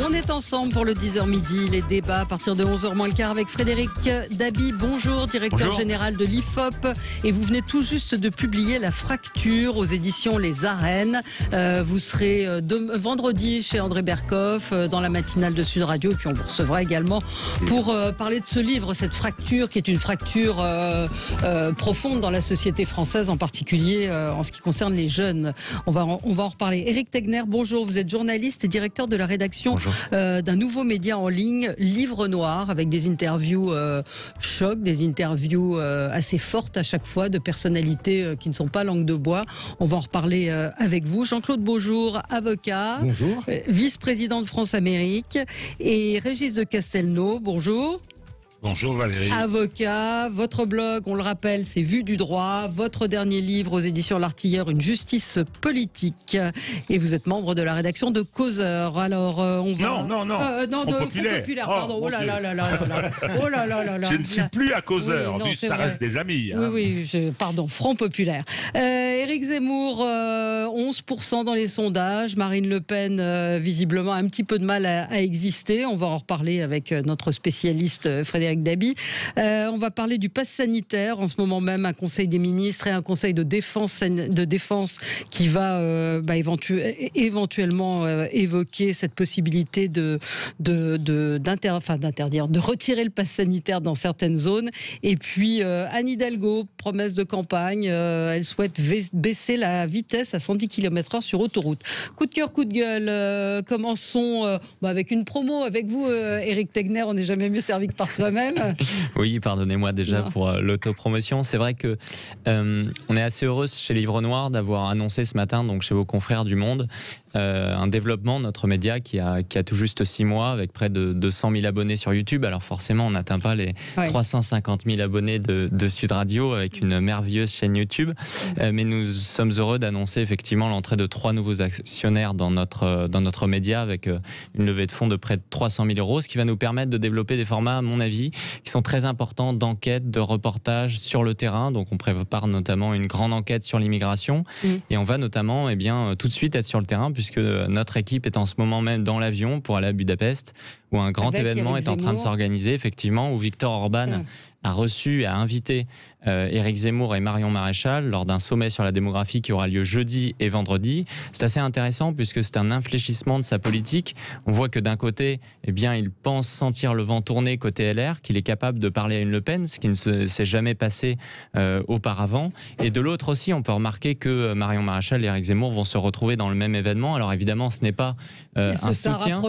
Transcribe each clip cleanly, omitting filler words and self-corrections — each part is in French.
On est ensemble pour le 10h midi, les débats à partir de 11h moins le quart avec Frédéric Dabi. Bonjour, directeur général de l'IFOP. Et vous venez tout juste de publier La Fracture aux éditions Les Arènes. Vous serez vendredi chez André Berkoff dans la matinale de Sud Radio. Et puis on vous recevra également pour parler de ce livre, cette fracture qui est une fracture profonde dans la société française, en particulier en ce qui concerne les jeunes. On va en reparler. Éric Tegner, bonjour. Vous êtes journaliste et directeur de la rédaction d'un nouveau média en ligne, Livre Noir, avec des interviews choc, des interviews assez fortes à chaque fois de personnalités qui ne sont pas langue de bois. On va en reparler avec vous. Jean-Claude Beaujour, avocat, bonjour. Vice-président de France-Amérique, et Régis de Castelnau, bonjour. Bonjour Valérie. Avocat, votre blog, on le rappelle, c'est Vue du droit. Votre dernier livre aux éditions L'Artilleur, Une justice politique. Et vous êtes membre de la rédaction de Causeur. Alors, on va... Non, Front Populaire. Pardon. Oh là là là là là. Oh là là là là. Je ne suis plus à Causeur. Oui, ça reste des amis. Hein. Oui, pardon, Front Populaire. Éric Zemmour, 11% dans les sondages. Marine Le Pen, visiblement, a un petit peu de mal à exister. On va en reparler avec notre spécialiste Frédéric Dabi. On va parler du pass sanitaire. En ce moment même, un conseil des ministres et un conseil de défense qui va éventuellement évoquer cette possibilité de retirer le pass sanitaire dans certaines zones. Et puis Anne Hidalgo, promesse de campagne, elle souhaite baisser la vitesse à 110 km/h sur autoroute. Coup de cœur, coup de gueule. Commençons avec une promo avec vous, Éric Tegner. On n'est jamais mieux servi que par soi-même. Oui, pardonnez-moi déjà pour l'autopromotion. C'est vrai que on est assez heureux chez Livre Noir d'avoir annoncé ce matin, donc chez vos confrères du Monde, un développement de notre média qui a tout juste 6 mois, avec près de 200 000 abonnés sur YouTube. Alors forcément, on n'atteint pas les 350 000 abonnés de Sud Radio avec une merveilleuse chaîne YouTube. Mais nous sommes heureux d'annoncer effectivement l'entrée de 3 nouveaux actionnaires dans notre média, avec une levée de fonds de près de 300 000 euros, ce qui va nous permettre de développer des formats, à mon avis, qui sont très importants d'enquête, de reportage sur le terrain. Donc on prépare notamment une grande enquête sur l'immigration et on va notamment tout de suite être sur le terrain, puisque notre équipe est en ce moment même dans l'avion pour aller à Budapest, où un grand événement est en train de s'organiser, effectivement, où Viktor Orban a reçu et a invité Éric Zemmour et Marion Maréchal lors d'un sommet sur la démographie qui aura lieu jeudi et vendredi. C'est assez intéressant puisque c'est un infléchissement de sa politique. On voit que d'un côté, il pense sentir le vent tourner côté LR, qu'il est capable de parler à une Le Pen, ce qui ne s'est jamais passé auparavant. Et de l'autre aussi, on peut remarquer que Marion Maréchal et Éric Zemmour vont se retrouver dans le même événement. Alors évidemment, ce n'est pas Est-ce un que c'est soutien.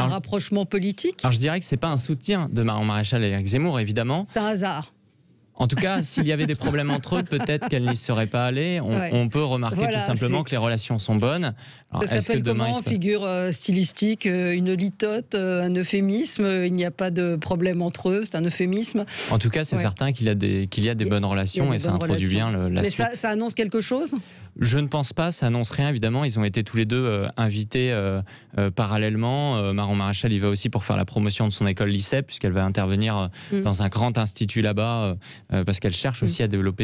Un rapprochement politique? Alors je dirais que c'est pas un soutien de Marion Maréchal et Éric Zemmour, évidemment. C'est un hasard. En tout cas, s'il y avait des problèmes entre eux, peut-être qu'elle n'y serait pas allée. On peut remarquer tout simplement que les relations sont bonnes. Alors, ça s'appelle comment, figure stylistique, une litote, un euphémisme? Il n'y a pas de problème entre eux, c'est un euphémisme. En tout cas, c'est certain qu'il y a des bonnes relations et ça introduit bien la suite. Mais ça annonce quelque chose? Je ne pense pas, ça annonce rien évidemment. Ils ont été tous les deux invités parallèlement. Marion Maréchal, il va aussi pour faire la promotion de son école lycée, puisqu'elle va intervenir dans un grand institut là-bas, parce qu'elle cherche aussi à développer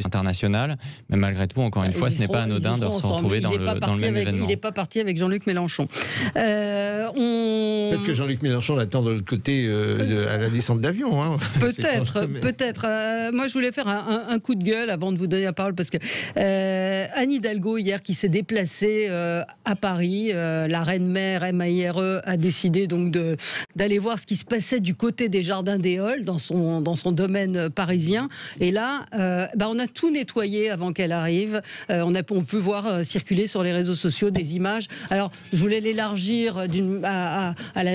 international, mais malgré tout, encore une fois, ce n'est pas anodin de se retrouver dans le même événement. Il n'est pas parti avec Jean-Luc Mélenchon. Peut-être que Jean-Luc Mélenchon l'attend de l'autre côté à la descente d'avion. Hein. Peut-être. Moi, je voulais faire un coup de gueule avant de vous donner la parole, parce que Anne Hidalgo, hier, qui s'est déplacée à Paris, la reine-mère MAIRE a décidé donc d'aller voir ce qui se passait du côté des Jardins des Halles, dans son domaine parisien. Et là, on a tout nettoyé avant qu'elle arrive. On peut voir circuler sur les réseaux sociaux des images. Alors, je voulais l'élargir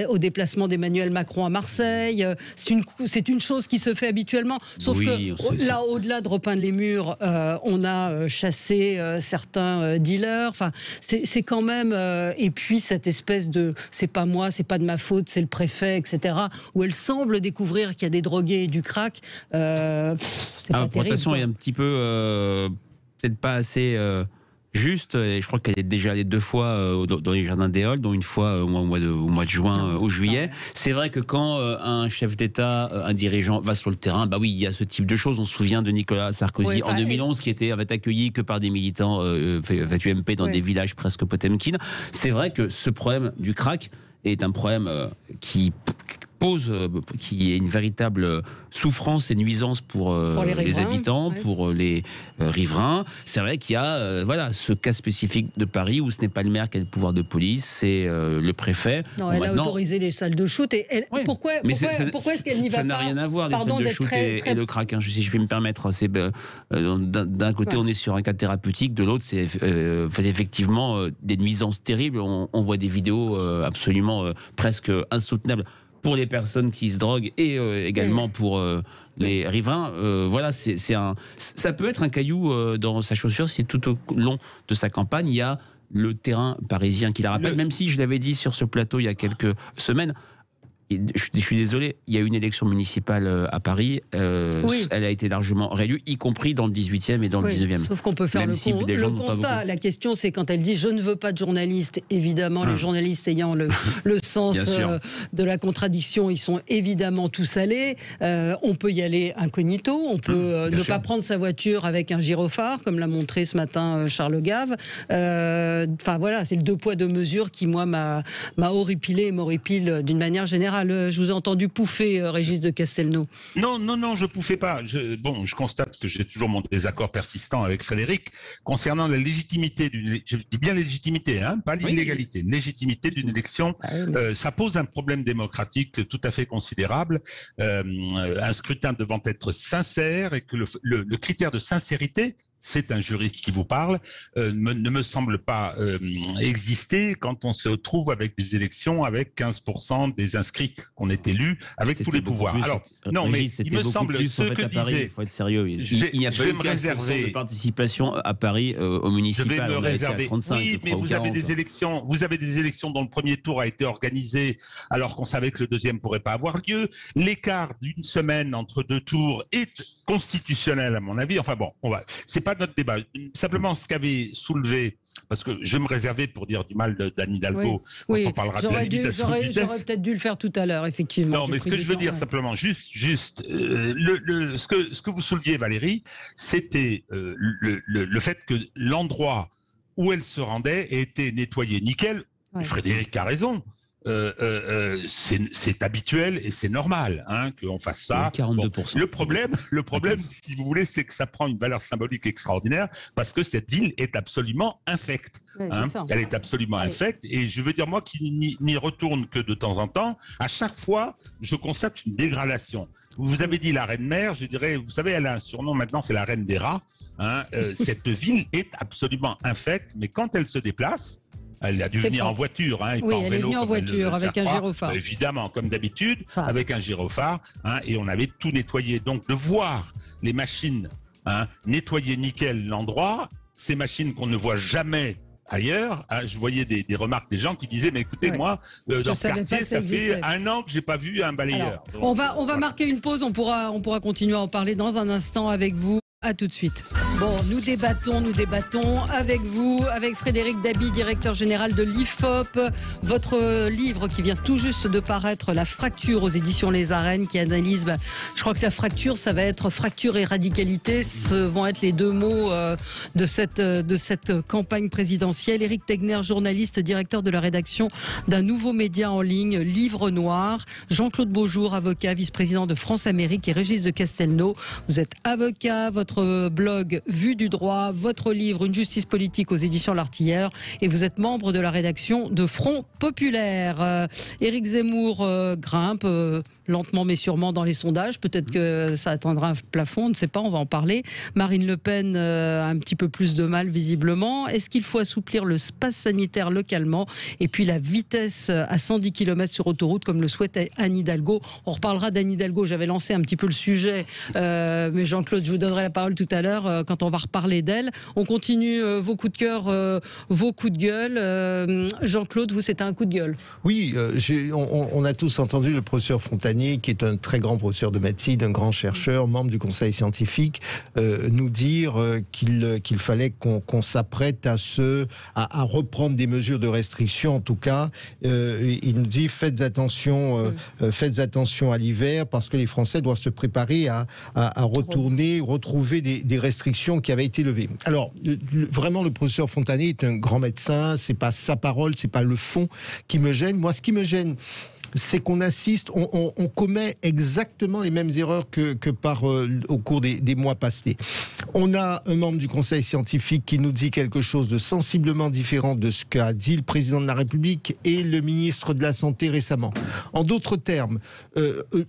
au déplacement d'Emmanuel Macron à Marseille. C'est une chose qui se fait habituellement. Sauf que là, au-delà de repeindre les murs, on a chassé certains dealers. Enfin, c'est quand même... et puis, cette espèce de « c'est pas moi, c'est pas de ma faute, c'est le préfet », etc., où elle semble découvrir qu'il y a des drogués et du crack. C'est pas terrible. De toute façon, il y a un petit peu... peut-être pas assez juste, et je crois qu'elle est déjà allée 2 fois dans les jardins des Halles, dont une fois au mois de juin, au juillet. C'est vrai que quand un chef d'État, un dirigeant va sur le terrain, bah oui, il y a ce type de choses. On se souvient de Nicolas Sarkozy en 2011 qui était accueilli que par des militants UMP dans des villages presque Potemkin. C'est vrai que ce problème du crack est un problème qui est une véritable souffrance et nuisance pour les habitants, pour les riverains. C'est vrai qu'il y a ce cas spécifique de Paris où ce n'est pas le maire qui a le pouvoir de police, c'est le préfet. Non, elle a autorisé les salles de shoot. Pourquoi est-ce qu'elle n'y va pas? Ça n'a rien à voir, les salles de shoot et le crack, hein, si je puis me permettre. D'un côté, on est sur un cas thérapeutique, de l'autre, c'est effectivement des nuisances terribles. On voit des vidéos absolument presque insoutenables pour les personnes qui se droguent et également pour les riverains. Ça peut être un caillou dans sa chaussure si tout au long de sa campagne, il y a le terrain parisien qui la rappelle, même si je l'avais dit sur ce plateau il y a quelques semaines. Je suis désolé, il y a eu une élection municipale à Paris, elle a été largement réélue, y compris dans le 18e et dans le 19e. Sauf qu'on peut faire le constat. La question, c'est quand elle dit « je ne veux pas de journalistes », évidemment, les journalistes ayant le sens de la contradiction, ils sont évidemment tous allés. On peut y aller incognito, on peut ne pas prendre sa voiture avec un gyrophare, comme l'a montré ce matin Charles Gave. Enfin voilà, c'est le 2 poids 2 mesures qui, moi, m'a horripilé et m'horripile d'une manière générale. Je vous ai entendu pouffer, Régis de Castelnau. Non, je pouffais pas. Je constate que j'ai toujours mon désaccord persistant avec Frédéric concernant la légitimité je dis bien légitimité, hein, pas l'illégalité. Légitimité d'une élection, ça pose un problème démocratique tout à fait considérable. Un scrutin devant être sincère et que le critère de sincérité, c'est un juriste qui vous parle, ne me semble pas exister quand on se retrouve avec des élections avec 15% des inscrits qu'on est élus, avec tous les pouvoirs. Alors, non, mais il me semble ce que disait... Il faut être sérieux. Il n'y a pas eu 15% de participation à Paris au municipal. Je vais me réserver. 35, oui, mais vous avez des élections dont le premier tour a été organisé alors qu'on savait que le deuxième pourrait pas avoir lieu. L'écart d'1 semaine entre 2 tours est constitutionnel à mon avis. Enfin bon, c'est pas notre débat. Simplement, ce qu'avait soulevé, parce que je vais me réserver pour dire du mal d'Anne Hidalgo, quand on parlera de la limitation de vitesse. J'aurais peut-être dû le faire tout à l'heure, effectivement. Non, mais ce que je veux dire simplement, ce que vous souleviez, Valérie, c'était le fait que l'endroit où elle se rendait ait été nettoyé nickel. Frédéric a raison. C'est habituel et c'est normal qu'on fasse ça. 42%. Le problème, si vous voulez, c'est que ça prend une valeur symbolique extraordinaire parce que cette ville est absolument infecte. Elle est absolument infecte et je veux dire, moi qui n'y retourne que de temps en temps, à chaque fois, je constate une dégradation. Vous avez dit la reine mère, je dirais, vous savez, elle a un surnom maintenant, c'est la reine des rats. Cette ville est absolument infecte, mais quand elle se déplace, elle a dû venir en voiture, et pas en vélo. Elle est venue en voiture avec un gyrophare. Évidemment, comme d'habitude, avec un gyrophare, et on avait tout nettoyé. Donc, de voir les machines nettoyer nickel l'endroit, ces machines qu'on ne voit jamais ailleurs, je voyais des remarques des gens qui disaient, mais écoutez, moi, dans ce quartier, ça fait 1 an que j'ai pas vu un balayeur. Alors, on va marquer une pause, on pourra continuer à en parler dans un instant avec vous. À tout de suite. Bon, nous débattons avec vous, avec Frédéric Dabi, directeur général de l'IFOP. Votre livre qui vient tout juste de paraître, La fracture aux éditions Les Arènes, qui analyse, je crois que la fracture, ça va être fracture et radicalité. Ce vont être les 2 mots de cette campagne présidentielle. Éric Tegner, journaliste, directeur de la rédaction d'un nouveau média en ligne, Livre Noir. Jean-Claude Beaujour, avocat, vice-président de France Amérique, et Régis de Castelnau. Vous êtes avocat, votre blog Vue du droit, votre livre Une justice politique aux éditions L'Artilleur, et vous êtes membre de la rédaction de Front Populaire. Éric Zemmour grimpe lentement mais sûrement dans les sondages. Peut-être que ça atteindra un plafond, on ne sait pas, on va en parler. Marine Le Pen a un petit peu plus de mal visiblement. Est-ce qu'il faut assouplir le pass sanitaire localement et puis la vitesse à 110 km sur autoroute comme le souhaite Anne Hidalgo? On reparlera d'Anne Hidalgo, j'avais lancé un petit peu le sujet, mais Jean-Claude, je vous donnerai la parole tout à l'heure quand on va reparler d'elle. On continue vos coups de cœur, vos coups de gueule. Jean-Claude, vous, c'était un coup de gueule. Oui, on a tous entendu le professeur Fontanier Fontanier, qui est un très grand professeur de médecine, un grand chercheur, membre du conseil scientifique, nous dire qu'il fallait qu'on s'apprête à reprendre des mesures de restriction. En tout cas, il nous dit faites attention à l'hiver, parce que les Français doivent se préparer à retrouver des restrictions qui avaient été levées. Alors, vraiment, le professeur Fontanier est un grand médecin, c'est pas sa parole, c'est pas le fond qui me gêne. Moi, ce qui me gêne, c'est qu'on assiste, on commet exactement les mêmes erreurs que au cours des mois passés. On a un membre du conseil scientifique qui nous dit quelque chose de sensiblement différent de ce qu'a dit le président de la République et le ministre de la Santé récemment. En d'autres termes,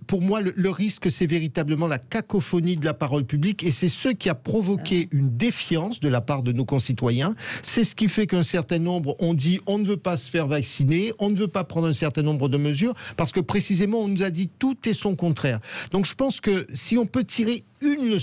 pour moi, le risque, c'est véritablement la cacophonie de la parole publique, et c'est ce qui a provoqué une défiance de la part de nos concitoyens. C'est ce qui fait qu'un certain nombre ont dit on ne veut pas se faire vacciner, on ne veut pas prendre un certain nombre de mesures, parce que précisément on nous a dit tout et son contraire. Donc je pense que si on peut tirer une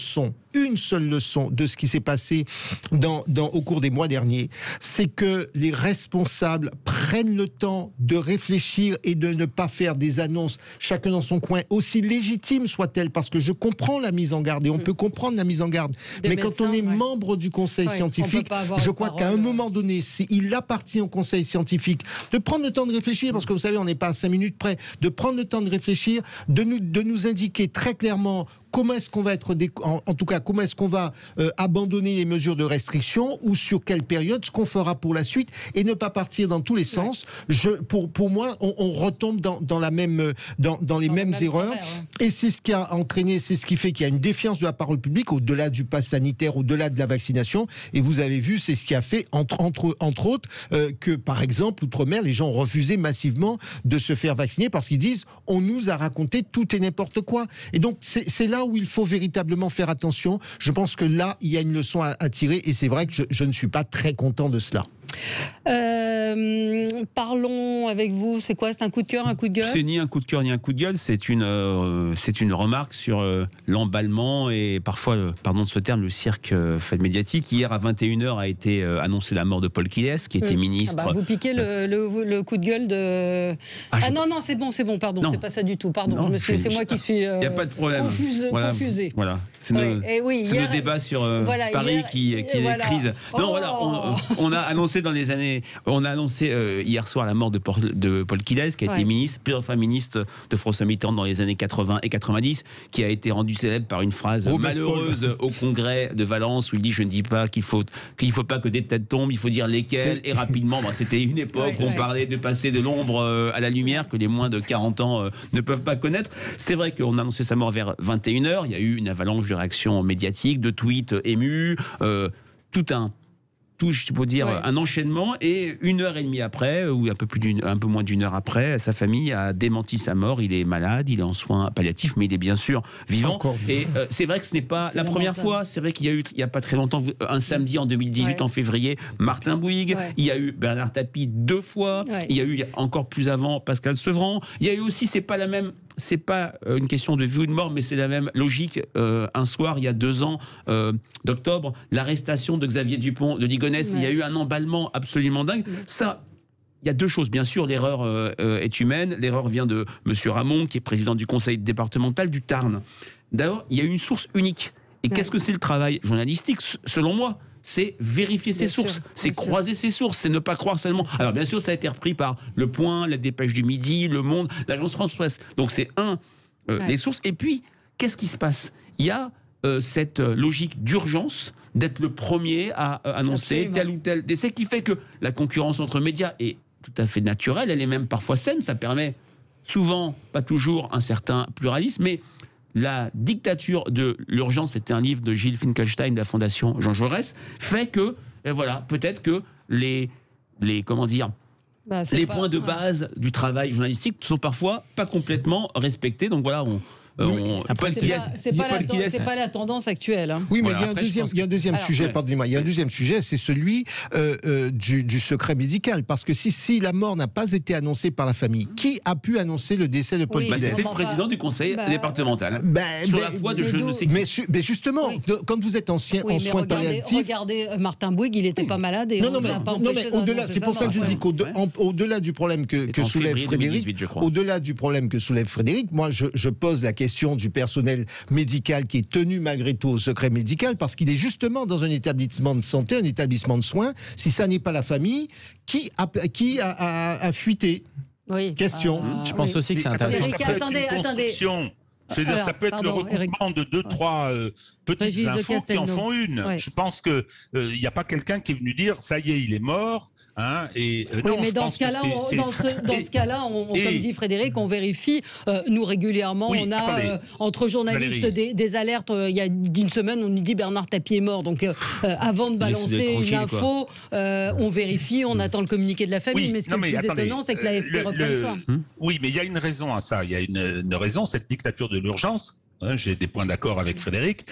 seule leçon de ce qui s'est passé au cours des mois derniers, c'est que les responsables prennent le temps de réfléchir et de ne pas faire des annonces, chacun dans son coin, aussi légitimes soient-elles, parce que je comprends la mise en garde, et on peut comprendre la mise en garde, mais quand on est membre du conseil scientifique, je crois qu'à un moment donné, il appartient au conseil scientifique de prendre le temps de réfléchir, parce que vous savez, on n'est pas à 5 minutes près, de prendre le temps de réfléchir, de nous indiquer très clairement comment est-ce qu'on va comment est-ce qu'on va abandonner les mesures de restriction, ou sur quelle période, ce qu'on fera pour la suite, et ne pas partir dans tous les sens. Pour moi, on retombe dans les mêmes erreurs, et c'est ce qui a entraîné, c'est ce qui fait qu'il y a une défiance de la parole publique au-delà du pass sanitaire, au-delà de la vaccination. Et vous avez vu, c'est ce qui a fait entre autres que, par exemple, outre-mer, les gens ont refusé massivement de se faire vacciner parce qu'ils disent on nous a raconté tout et n'importe quoi. Et donc c'est là où il faut véritablement faire attention. Je pense que là, il y a une leçon à tirer, et c'est vrai que je ne suis pas très content de cela. Parlons avec vous, c'est quoi? C'est un coup de cœur, un coup de gueule? C'est ni un coup de cœur ni un coup de gueule, c'est une remarque sur l'emballement et parfois, pardon de ce terme, le cirque médiatique. Hier à 21h a été annoncée la mort de Paul Kiles, qui était ministre. Vous piquez le coup de gueule de... non, c'est bon, pardon, c'est pas ça du tout, pardon, c'est moi qui suis... Il n'y a pas de problème. Confusé. Voilà, c'est le débat sur Paris qui est des crises. Non, voilà, on a annoncé hier soir la mort de Paul Kiles, qui a été ministre, plusieurs fois ministre de François Mitterrand dans les années 80 et 90, qui a été rendu célèbre par une phrase malheureuse au congrès de Valence, où il dit je ne dis pas qu'il faut pas que des têtes tombent, il faut dire lesquelles et rapidement. C'était une époque où on parlait de passer de l'ombre à la lumière que les moins de 40 ans ne peuvent pas connaître. C'est vrai qu'on a annoncé sa mort vers 21h, il y a eu une avalanche de réactions médiatiques, de tweets émus, je peux dire, un enchaînement, et 1h30 après, ou un peu moins d'1 heure après, sa famille a démenti sa mort. Il est malade, il est en soins palliatifs, mais il est bien sûr vivant. Et c'est vrai que ce n'est pas la première fois. C'est vrai qu'il y a eu, il n'y a pas très longtemps, un samedi en 2018, en février, Martin Bouygues. Il y a eu Bernard Tapie 2 fois. Il y a eu encore plus avant Pascal Sevran. Il y a eu aussi, c'est pas une question de vie ou de mort, mais c'est la même logique. Un soir, il y a 2 ans, d'octobre, l'arrestation de Xavier Dupont de Ligonnès. Il y a eu un emballement absolument dingue. Ça, il y a 2 choses. Bien sûr, l'erreur est humaine. L'erreur vient de M. Ramon, qui est président du conseil départemental du Tarn. D'abord, il y a une source unique. Et qu'est-ce que c'est le travail journalistique, selon moi? C'est vérifier ses sources, c'est croiser ses sources, c'est ne pas croire seulement. Alors bien sûr, ça a été repris par Le Point, La Dépêche du Midi, Le Monde, l'Agence France-Presse. Donc c'est des sources. Et puis, qu'est-ce qui se passe? Il y a cette logique d'urgence, d'être le premier à annoncer tel ou tel décès, qui fait que la concurrence entre médias est tout à fait naturelle, elle est même parfois saine, ça permet souvent, pas toujours, un certain pluralisme, mais la dictature de l'urgence, c'était un livre de Gilles Finkelstein de la Fondation Jean Jaurès, fait que, peut-être que les points de base du travail journalistique sont parfois pas complètement respectés. Donc voilà, Après, c'est pas la tendance actuelle. Hein. Oui, mais il y a un deuxième sujet, pardonnez-moi, il y a un deuxième sujet, c'est celui du secret médical. Parce que si la mort n'a pas été annoncée par la famille, qui a pu annoncer le décès de Paul Guillet? C'était le président du conseil départemental. Sur la foi de je ne sais qui. Mais justement, quand vous êtes en soins palliatifs... Regardez Martin Bouygues, il n'était pas malade et on n'a pas empêché au-delà, c'est pour ça que je dis qu'au-delà du problème que soulève Frédéric, au-delà du problème que soulève Frédéric, moi je pose la question du personnel médical qui est tenu malgré tout au secret médical parce qu'il est justement dans un établissement de santé, un établissement de soins. Si ça n'est pas la famille, qui a fuité? Oui. Question. Je pense aussi que c'est intéressant. Attendez. Ça peut être le regroupement de 2-3 petites infos qui en font une. Ouais. Je pense qu'il n'y a pas quelqu'un qui est venu dire ça y est, il est mort. Hein, non, mais dans ce cas-là, comme dit Frédéric, on vérifie. Nous, régulièrement, on a entre journalistes des alertes. Il y a une semaine, on nous dit Bernard Tapie est mort. Donc, avant de balancer une info, on vérifie, on attend le communiqué de la famille. Mais ce qui est plus étonnant, c'est que l'AFP reprenne ça. Oui, mais il y a une raison à ça. Il y a une raison, cette dictature de l'urgence. J'ai des points d'accord avec Frédéric.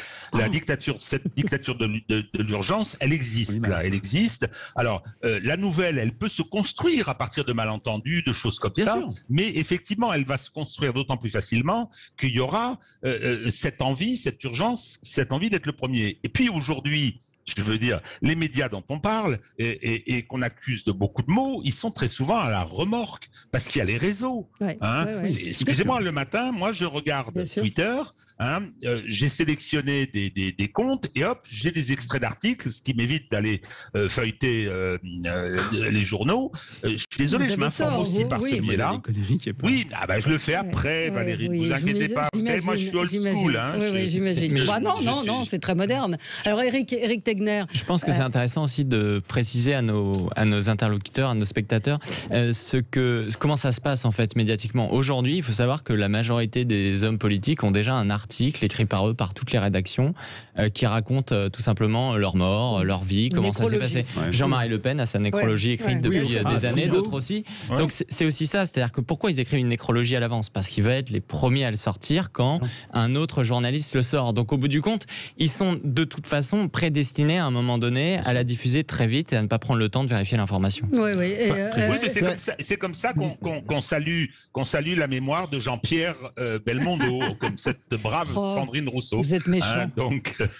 Cette dictature de l'urgence, elle existe là, elle existe. Alors la nouvelle, elle peut se construire à partir de malentendus, de choses comme ça. Mais effectivement, elle va se construire d'autant plus facilement qu'il y aura cette envie, cette urgence, cette envie d'être le premier. Et puis aujourd'hui, je veux dire, les médias dont on parle et qu'on accuse de beaucoup de maux, ils sont très souvent à la remorque parce qu'il y a les réseaux. Excusez-moi, le matin, moi je regarde Twitter, j'ai sélectionné des comptes et hop, j'ai des extraits d'articles, ce qui m'évite d'aller feuilleter les journaux. Je suis désolé, je m'informe aussi par ce biais-là. Oui, je le fais après, Valérie, ne vous inquiétez pas. Vous savez, moi je suis old school. J'imagine. Non, c'est très moderne. Alors Eric Tegner. Je pense que c'est intéressant aussi de préciser à nos interlocuteurs, à nos spectateurs, comment ça se passe en fait médiatiquement. Aujourd'hui, il faut savoir que la majorité des hommes politiques ont déjà un article écrit par eux, par toutes les rédactions, qui raconte tout simplement leur mort, leur vie, comment ça s'est passé. Jean-Marie Le Pen a sa nécrologie écrite depuis des années, d'autres aussi. Donc c'est aussi ça, c'est-à-dire que pourquoi ils écrivent une nécrologie à l'avance? Parce qu'ils veulent être les premiers à le sortir quand un autre journaliste le sort. Donc au bout du compte, ils sont de toute façon prédestinés à un moment donné à la diffuser très vite et à ne pas prendre le temps de vérifier l'information. Oui, mais c'est comme ça qu'on salue la mémoire de Jean-Pierre Belmondo, comme cette brave Sandrine Rousseau. Vous êtes méchant.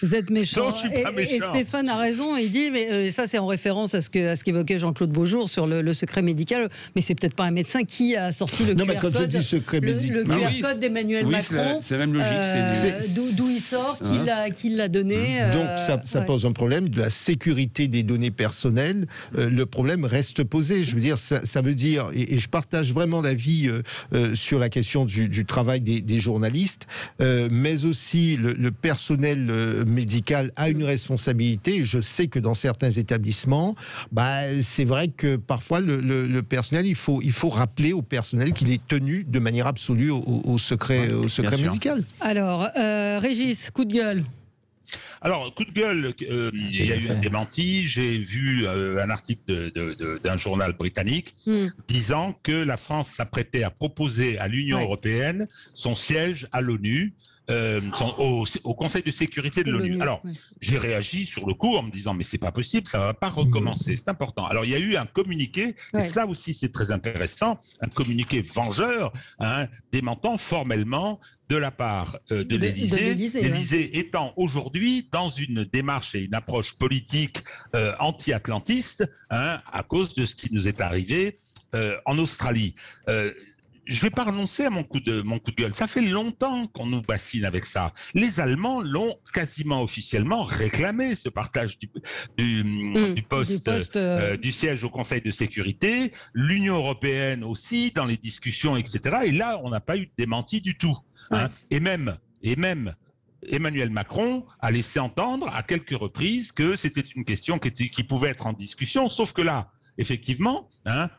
Vous êtes méchant. Non, je suis pas méchant. Et Stéphane a raison, il dit, mais ça c'est en référence à ce qu'évoquait Jean-Claude Beaujour sur le secret médical, mais c'est peut-être pas un médecin qui a sorti le QR code. Je dis secret médical. Le QR code d'Emmanuel Macron. C'est la même logique. D'où il sort, qui l'a donné. Donc ça pose un problème de la sécurité des données personnelles. Le problème reste posé. Je veux dire, ça veut dire, et je partage vraiment l'avis sur la question du travail des journalistes, mais aussi le personnel médical a une responsabilité. Je sais que dans certains établissements, c'est vrai que parfois le personnel, il faut rappeler au personnel qu'il est tenu de manière absolue au secret médical. Alors, Régis, coup de gueule. Alors, coup de gueule, il y a eu un démenti. J'ai vu un article d'un journal britannique disant que la France s'apprêtait à proposer à l'Union européenne son siège à l'ONU, au Conseil de sécurité de l'ONU. Alors, j'ai réagi sur le coup en me disant mais c'est pas possible, ça va pas recommencer, c'est important. Alors, il y a eu un communiqué, et cela aussi c'est très intéressant, un communiqué vengeur, démentant formellement de la part de l'Élysée. L'Élysée étant aujourd'hui dans une démarche et une approche politique anti-atlantiste, à cause de ce qui nous est arrivé en Australie. Je ne vais pas renoncer à mon coup de gueule. Ça fait longtemps qu'on nous bassine avec ça. Les Allemands l'ont quasiment officiellement réclamé, ce partage du siège au Conseil de sécurité. L'Union européenne aussi, dans les discussions, etc. Et là, on n'a pas eu de démenti du tout. Et même Emmanuel Macron a laissé entendre à quelques reprises que c'était une question qui pouvait être en discussion, sauf que là, effectivement,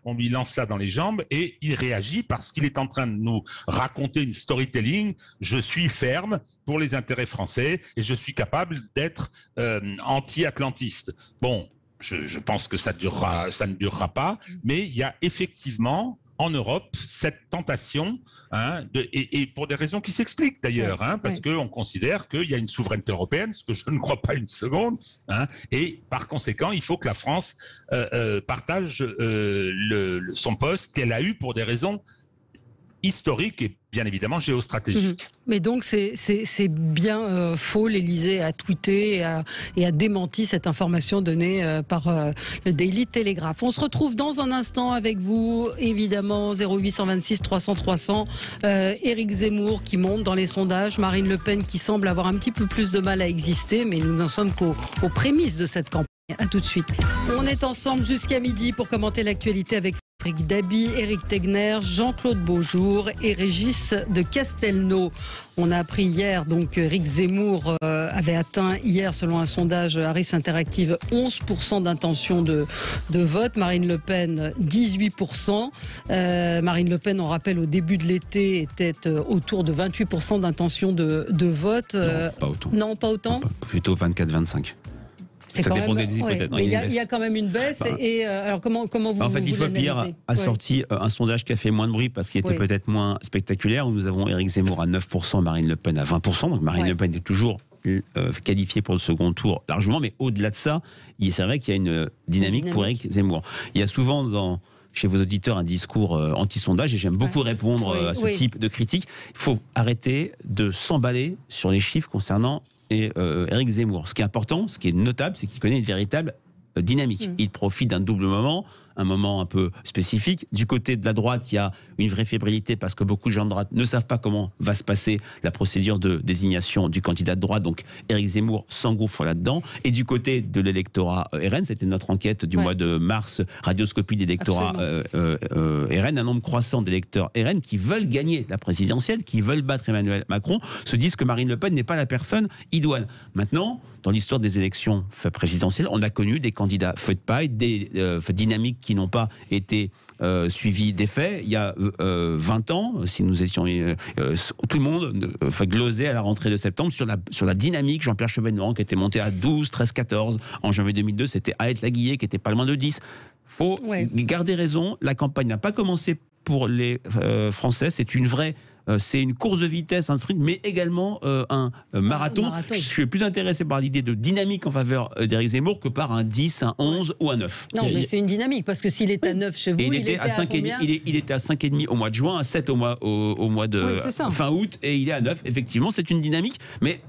on lui lance ça dans les jambes et il réagit parce qu'il est en train de nous raconter une storytelling. Je suis ferme pour les intérêts français et je suis capable d'être anti-atlantiste. Bon, je pense que ça ne durera pas, mais il y a effectivement en Europe cette tentation, et pour des raisons qui s'expliquent d'ailleurs, parce qu'on considère qu'il y a une souveraineté européenne, ce que je ne crois pas une seconde, et par conséquent, il faut que la France partage son poste qu'elle a eu pour des raisons historiques et bien évidemment géostratégiques. Mais donc c'est bien faux, l'Élysée a tweeté et a démenti cette information donnée par le Daily Telegraph. On se retrouve dans un instant avec vous, évidemment, 0826 300 300, Éric Zemmour qui monte dans les sondages, Marine Le Pen qui semble avoir un petit peu plus de mal à exister, mais nous n'en sommes qu'aux prémices de cette campagne. À tout de suite. On est ensemble jusqu'à midi pour commenter l'actualité avec Frédéric Dabi, Éric Tegner, Jean-Claude Beaujour et Régis de Castelnau. On a appris hier, donc Éric Zemmour avait atteint hier, selon un sondage Harris Interactive, 11% d'intention de vote. Marine Le Pen, 18%. Marine Le Pen, on rappelle, au début de l'été, était autour de 28% d'intention de vote. Non, pas autant. Non, pas autant. Plutôt 24-25. Ça dépend des hypothèses. Il y a quand même une baisse. Alors comment vous en fait, il faut dire a sorti un sondage qui a fait moins de bruit parce qu'il était peut-être moins spectaculaire, où nous avons Éric Zemmour à 9%, Marine Le Pen à 20%. Donc Marine Le Pen est toujours qualifiée pour le second tour largement, mais au-delà de ça, c'est vrai qu'il y a une dynamique pour Éric Zemmour. Il y a souvent chez vos auditeurs un discours anti-sondage, et j'aime beaucoup répondre à ce type de critique. Il faut arrêter de s'emballer sur les chiffres concernant Éric Zemmour. Ce qui est important, ce qui est notable, c'est qu'il connaît une véritable dynamique. Il profite d'un double moment, un moment un peu spécifique. Du côté de la droite, il y a une vraie fébrilité parce que beaucoup de gens de droite ne savent pas comment va se passer la procédure de désignation du candidat de droite. Donc Éric Zemmour s'engouffre là-dedans. Et du côté de l'électorat RN, c'était notre enquête du mois de mars, radioscopie d'électorat RN, un nombre croissant d'électeurs RN qui veulent gagner la présidentielle, qui veulent battre Emmanuel Macron, se disent que Marine Le Pen n'est pas la personne idoine. Maintenant, dans l'histoire des élections présidentielles, on a connu des candidats feu de paille, des dynamiques qui n'ont pas été suivis des faits. Il y a 20 ans, si nous étions tout le monde glosait à la rentrée de septembre sur la dynamique. Jean-Pierre Chevènement qui était monté à 12, 13, 14. En janvier 2002, c'était Aët-Laguiller qui était pas loin de 10. Faut garder raison. La campagne n'a pas commencé pour les Français. C'est une course de vitesse, un sprint, mais également un marathon. Je suis plus intéressé par l'idée de dynamique en faveur d'Éric Zemmour que par un 10, un 11 ou un 9. Non, mais c'est une dynamique, parce que s'il est à 9 chez vous, il était à 5,5. Il était à 5,5 au mois de juin, à 7 au mois de fin août, et il est à 9. Effectivement, c'est une dynamique, mais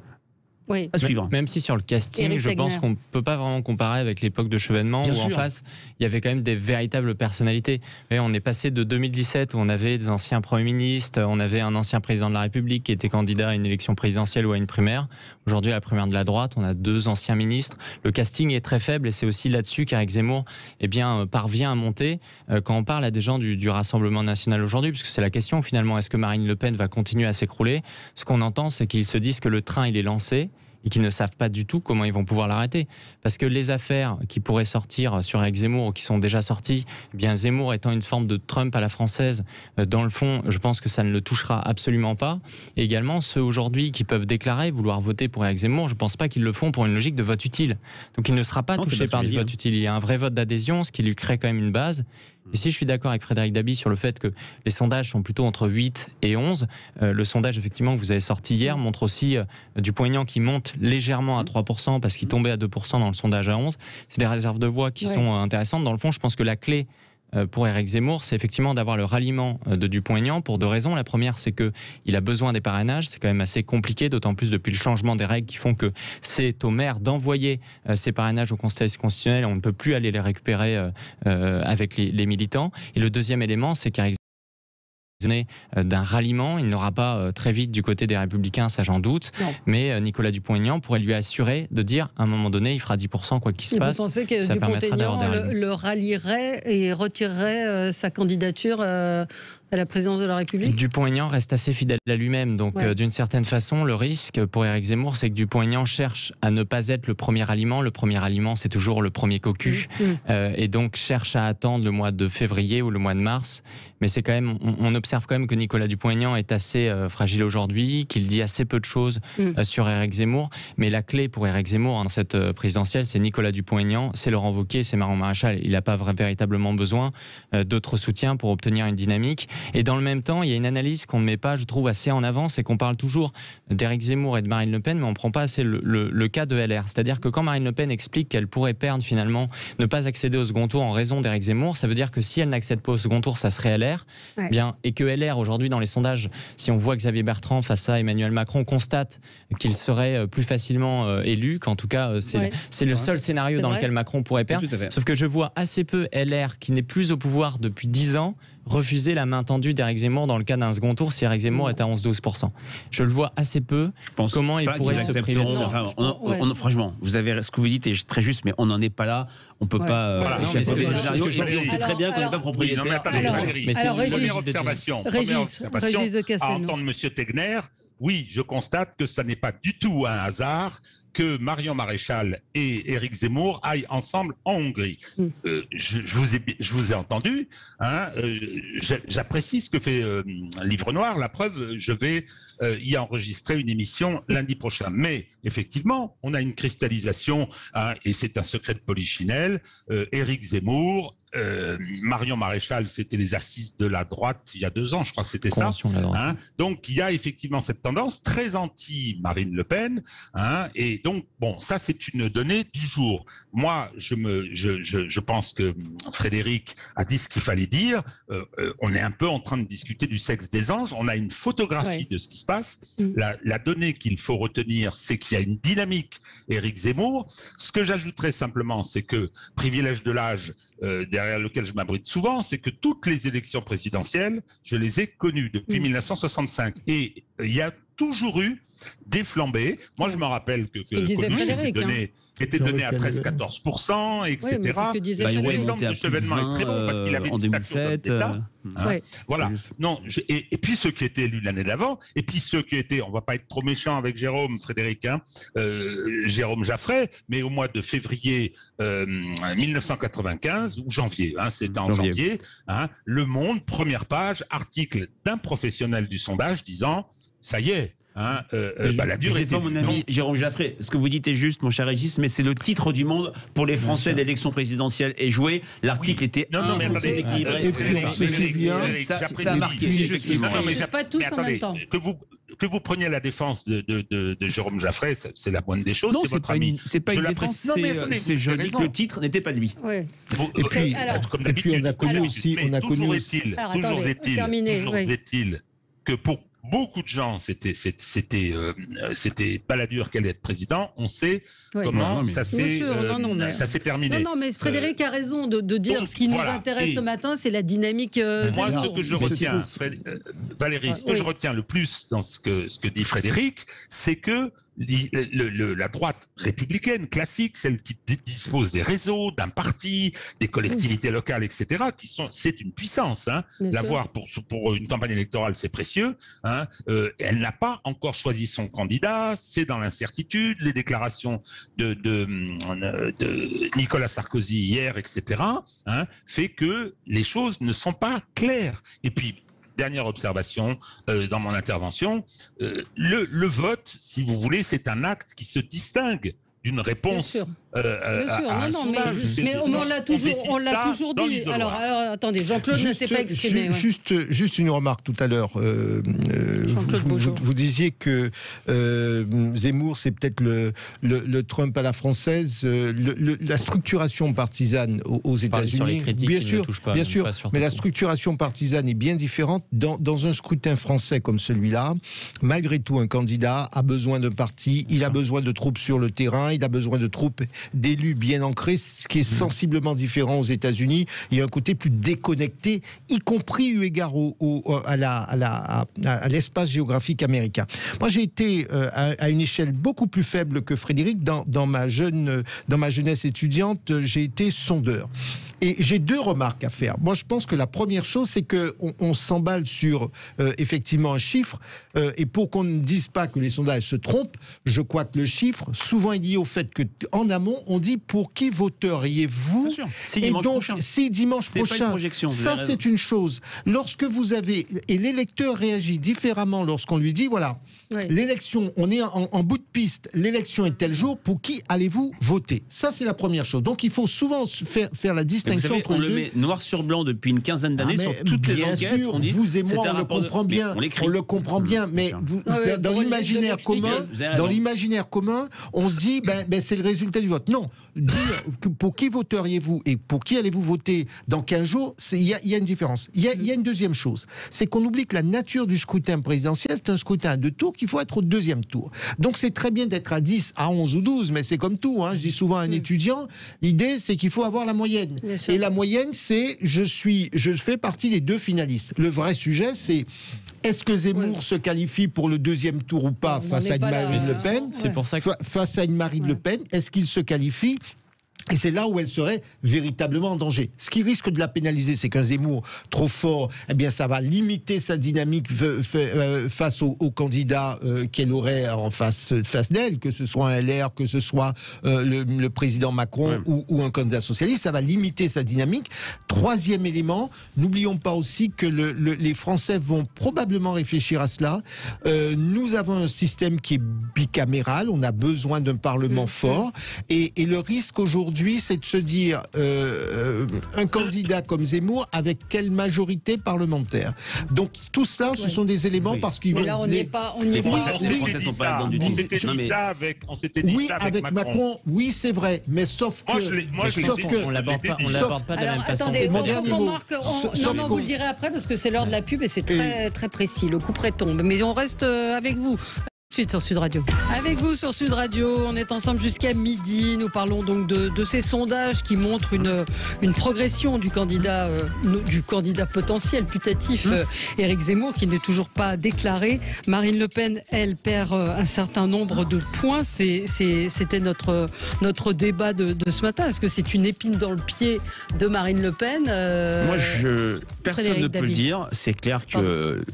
à suivre. Même si sur le casting, je pense qu'on ne peut pas vraiment comparer avec l'époque de Chevènement, où en face, il y avait quand même des véritables personnalités. Et on est passé de 2017, où on avait des anciens premiers ministres, on avait un ancien président de la République qui était candidat à une élection présidentielle ou à une primaire. Aujourd'hui, à la primaire de la droite, on a 2 anciens ministres. Le casting est très faible, et c'est aussi là-dessus qu'Éric Zemmour parvient à monter. Quand on parle à des gens du Rassemblement national aujourd'hui, puisque c'est la question finalement, est-ce que Marine Le Pen va continuer à s'écrouler? Ce qu'on entend, c'est qu'ils se disent que le train, il est lancé, et qui ne savent pas du tout comment ils vont pouvoir l'arrêter. Parce que les affaires qui pourraient sortir sur Éric Zemmour, ou qui sont déjà sorties, eh bien Zemmour étant une forme de Trump à la française, dans le fond, je pense que ça ne le touchera absolument pas. Et également, ceux aujourd'hui qui peuvent déclarer vouloir voter pour Éric Zemmour, je ne pense pas qu'ils le font pour une logique de vote utile. Donc il ne sera pas touché par du vote utile. Il y a un vrai vote d'adhésion, ce qui lui crée quand même une base. Et si je suis d'accord avec Frédéric Dabi sur le fait que les sondages sont plutôt entre 8 et 11, le sondage effectivement que vous avez sorti hier montre aussi Dupont-Aignan qui monte légèrement à 3% parce qu'il tombait à 2% dans le sondage à 11. C'est des réserves de voix qui sont intéressantes. Dans le fond, je pense que la clé pour Éric Zemmour, c'est effectivement d'avoir le ralliement de Dupont-Aignan pour 2 raisons. La première, c'est qu'il a besoin des parrainages. C'est quand même assez compliqué, d'autant plus depuis le changement des règles qui font que c'est au maire d'envoyer ces parrainages au Conseil constitutionnel. On ne peut plus aller les récupérer avec les militants. Et le deuxième élément, c'est qu'Éric d'un ralliement, il n'aura pas très vite du côté des Républicains, ça j'en doute, mais Nicolas Dupont-Aignan pourrait lui assurer de dire à un moment donné, il fera 10% quoi qu'il se passe. Vous pensez que Dupont-Aignan le rallierait et retirerait sa candidature à la présidence de la République? Dupont-Aignan reste assez fidèle à lui-même. Donc, d'une certaine façon, le risque pour Éric Zemmour, c'est que Dupont-Aignan cherche à ne pas être le premier aliment. Le premier aliment, c'est toujours le premier cocu. Et donc, cherche à attendre le mois de février ou le mois de mars. Mais c'est quand même, on observe quand même que Nicolas Dupont-Aignan est assez fragile aujourd'hui, qu'il dit assez peu de choses sur Éric Zemmour. Mais la clé pour Éric Zemmour dans cette présidentielle, c'est Nicolas Dupont-Aignan, c'est Laurent Wauquiez, c'est Marion Maréchal. Il n'a pas véritablement besoin d'autres soutiens pour obtenir une dynamique. Et dans le même temps, il y a une analyse qu'on ne met pas, je trouve, assez en avant, c'est qu'on parle toujours d'Éric Zemmour et de Marine Le Pen, mais on ne prend pas assez le cas de LR. C'est-à-dire que quand Marine Le Pen explique qu'elle pourrait perdre finalement, ne pas accéder au second tour en raison d'Éric Zemmour, ça veut dire que si elle n'accède pas au second tour, ça serait LR. Bien, et que LR, aujourd'hui, dans les sondages, si on voit Xavier Bertrand face à Emmanuel Macron, constate qu'il serait plus facilement élu, qu'en tout cas, c'est le seul scénario dans lequel Macron pourrait perdre. Sauf que je vois assez peu LR, qui n'est plus au pouvoir depuis 10 ans, refuser la main tendue d'Éric Zemmour dans le cas d'un second tour si Éric Zemmour est à 11-12%. Je le vois assez peu. Je pense comment il pourrait se priver de ça. Franchement, vous avez ce que vous dites est très juste, mais on n'en est pas là. On peut pas. On sait très bien qu'on n'est pas propriétaire. Première observation. À entendre M. Tegner. Oui, je constate que ça n'est pas du tout un hasard que Marion Maréchal et Éric Zemmour aillent ensemble en Hongrie. Je vous ai entendu. J'apprécie ce que fait Livre Noir. La preuve, je vais y enregistrer une émission lundi prochain. Mais effectivement, on a une cristallisation, et c'est un secret de polichinelle. Éric Zemmour, Marion Maréchal, c'était les assises de la droite il y a 2 ans, je crois que c'était ça. Donc il y a effectivement cette tendance très anti-Marine Le Pen. Et donc, bon, ça c'est une donnée du jour. Moi, je pense que Frédéric a dit ce qu'il fallait dire. On est un peu en train de discuter du sexe des anges. On a une photographie de ce qui se passe. La donnée qu'il faut retenir, c'est qu'il y a une dynamique Éric Zemmour. Ce que j'ajouterais simplement, c'est que privilège de l'âge, derrière lequel je m'abrite souvent, c'est que toutes les élections présidentielles, je les ai connues depuis 1965. Et il y a toujours eu des flambées. Moi, je me rappelle que Coluche était donné à 13-14%, etc. L'exemple de Chevènement est très bon parce qu'il avait une stature d'État. Voilà. Non, et puis ceux qui étaient élus l'année d'avant, et puis ceux qui étaient, on va pas être trop méchant avec Jérôme, Frédéric, Jérôme Jaffray, mais au mois de février 1995 ou janvier, c'était en janvier, Le Monde, première page, article d'un professionnel du sondage disant ça y est. La durée était mon ami Jérôme Jaffray. Ce que vous dites est juste, mon cher Régis, mais c'est le titre du Monde pour les Français d'élection présidentielle est joué. L'article était déséquilibré. Et puis on se souvient, ça a marqué. Pas tous en même temps. Que vous preniez la défense de Jérôme Jaffray, c'est la moindre des choses. C'est votre ami. C'est pas une défense. C'est je dis que le titre n'était pas de lui. Et puis, on a connu aussi. Toujours est-il que pour beaucoup de gens, c'était Balladur qui allait être président. On sait comment ça s'est terminé. Non, mais Frédéric a raison de dire ce qui nous intéresse ce matin, c'est la dynamique. Moi, ce que je retiens, Valérie, ce que je retiens le plus dans ce que dit Frédéric, c'est que la droite républicaine classique, celle qui dispose des réseaux, d'un parti, des collectivités locales, etc., c'est une puissance. L'avoir pour une campagne électorale, c'est précieux. Elle n'a pas encore choisi son candidat, c'est dans l'incertitude. Les déclarations de Nicolas Sarkozy hier, etc., fait que les choses ne sont pas claires. Et puis, dernière observation dans mon intervention, le vote, si vous voulez, c'est un acte qui se distingue d'une réponse à un sondage. Mais on l'a toujours dit. Alors, attendez, Jean-Claude ne s'est pas exprimé. Juste une remarque tout à l'heure. Vous disiez que Zemmour, c'est peut-être le Trump à la française. La structuration partisane aux États-Unis, bien sûr, mais la structuration partisane est bien différente. Dans un scrutin français comme celui-là, malgré tout, un candidat a besoin d'un parti, il a besoin de troupes sur le terrain, il a besoin de troupes d'élus bien ancrés, ce qui est sensiblement différent aux États-Unis. Il y a un côté plus déconnecté, y compris eu égard à l'espace géographique américain. Moi, j'ai été à une échelle beaucoup plus faible que Frédéric. Dans ma jeunesse étudiante, j'ai été sondeur. Et j'ai deux remarques à faire. Moi, je pense que la première chose, c'est qu'on s'emballe sur effectivement un chiffre. Et pour qu'on ne dise pas que les sondages se trompent, je crois que le chiffre, souvent, est lié au fait qu'en amont, on dit pour qui voteriez-vous ? Si dimanche prochain. Si dimanche prochain. Ça, c'est une chose. Lorsque vous avez... Et l'électeur réagit différemment lorsqu'on lui dit, voilà, l'élection, on est en bout de piste, l'élection est tel jour, pour qui allez-vous voter ? Ça, c'est la première chose. Donc, il faut souvent faire la distinction entre les deux. On le met noir sur blanc depuis une quinzaine d'années sur toutes les enquêtes. Bien sûr, vous et moi, on le comprend bien. On le comprend bien, mais dans l'imaginaire commun, on se dit, c'est le résultat du vote. Non, dire pour qui voteriez-vous et pour qui allez-vous voter dans 15 jours, il y a une différence. Il y a une deuxième chose, c'est qu'on oublie que la nature du scrutin présidentiel, c'est un scrutin à deux tours, qu'il faut être au deuxième tour. Donc c'est très bien d'être à 10, à 11 ou 12, mais c'est comme tout. Je dis souvent à un étudiant, l'idée c'est qu'il faut avoir la moyenne. Et la moyenne, c'est je fais partie des deux finalistes. Le vrai sujet, c'est est-ce que Zemmour se qualifie pour le deuxième tour ou pas face à une Marine Le Pen ? C'est pour ça que... Face à une Marine Le Pen, est-ce qu'il se qualifie ? Et c'est là où elle serait véritablement en danger. Ce qui risque de la pénaliser, c'est qu'un Zemmour trop fort, eh bien, ça va limiter sa dynamique face aux candidats qu'elle aurait en face d'elle, que ce soit un LR, que ce soit le président Macron ou un candidat socialiste. Ça va limiter sa dynamique. Troisième élément, n'oublions pas aussi que les Français vont probablement réfléchir à cela. Nous avons un système qui est bicaméral. On a besoin d'un Parlement fort. Et le risque aujourd'hui, c'est de se dire un candidat comme Zemmour avec quelle majorité parlementaire. Donc tout ça, ce sont des éléments parce qu'ils vont... Là, on n'y est pas. Les Français sont pas là-dedans du tout. On s'était dit ça avec Macron. Oui, c'est vrai, mais sauf que... On l'aborde pas de la même façon. Attendez, vous le direz après parce que c'est l'heure de la pub et c'est très, très précis. Le coup près tombe. Mais on reste avec vous. Suite sur Sud Radio. Avec vous sur Sud Radio, on est ensemble jusqu'à midi. Nous parlons donc de ces sondages qui montrent une progression du candidat potentiel putatif Éric Zemmour qui n'est toujours pas déclaré. Marine Le Pen, elle perd un certain nombre de points. C'était notre débat de ce matin. Est-ce que c'est une épine dans le pied de Marine Le Pen Moi, personne ne peut le dire. C'est clair que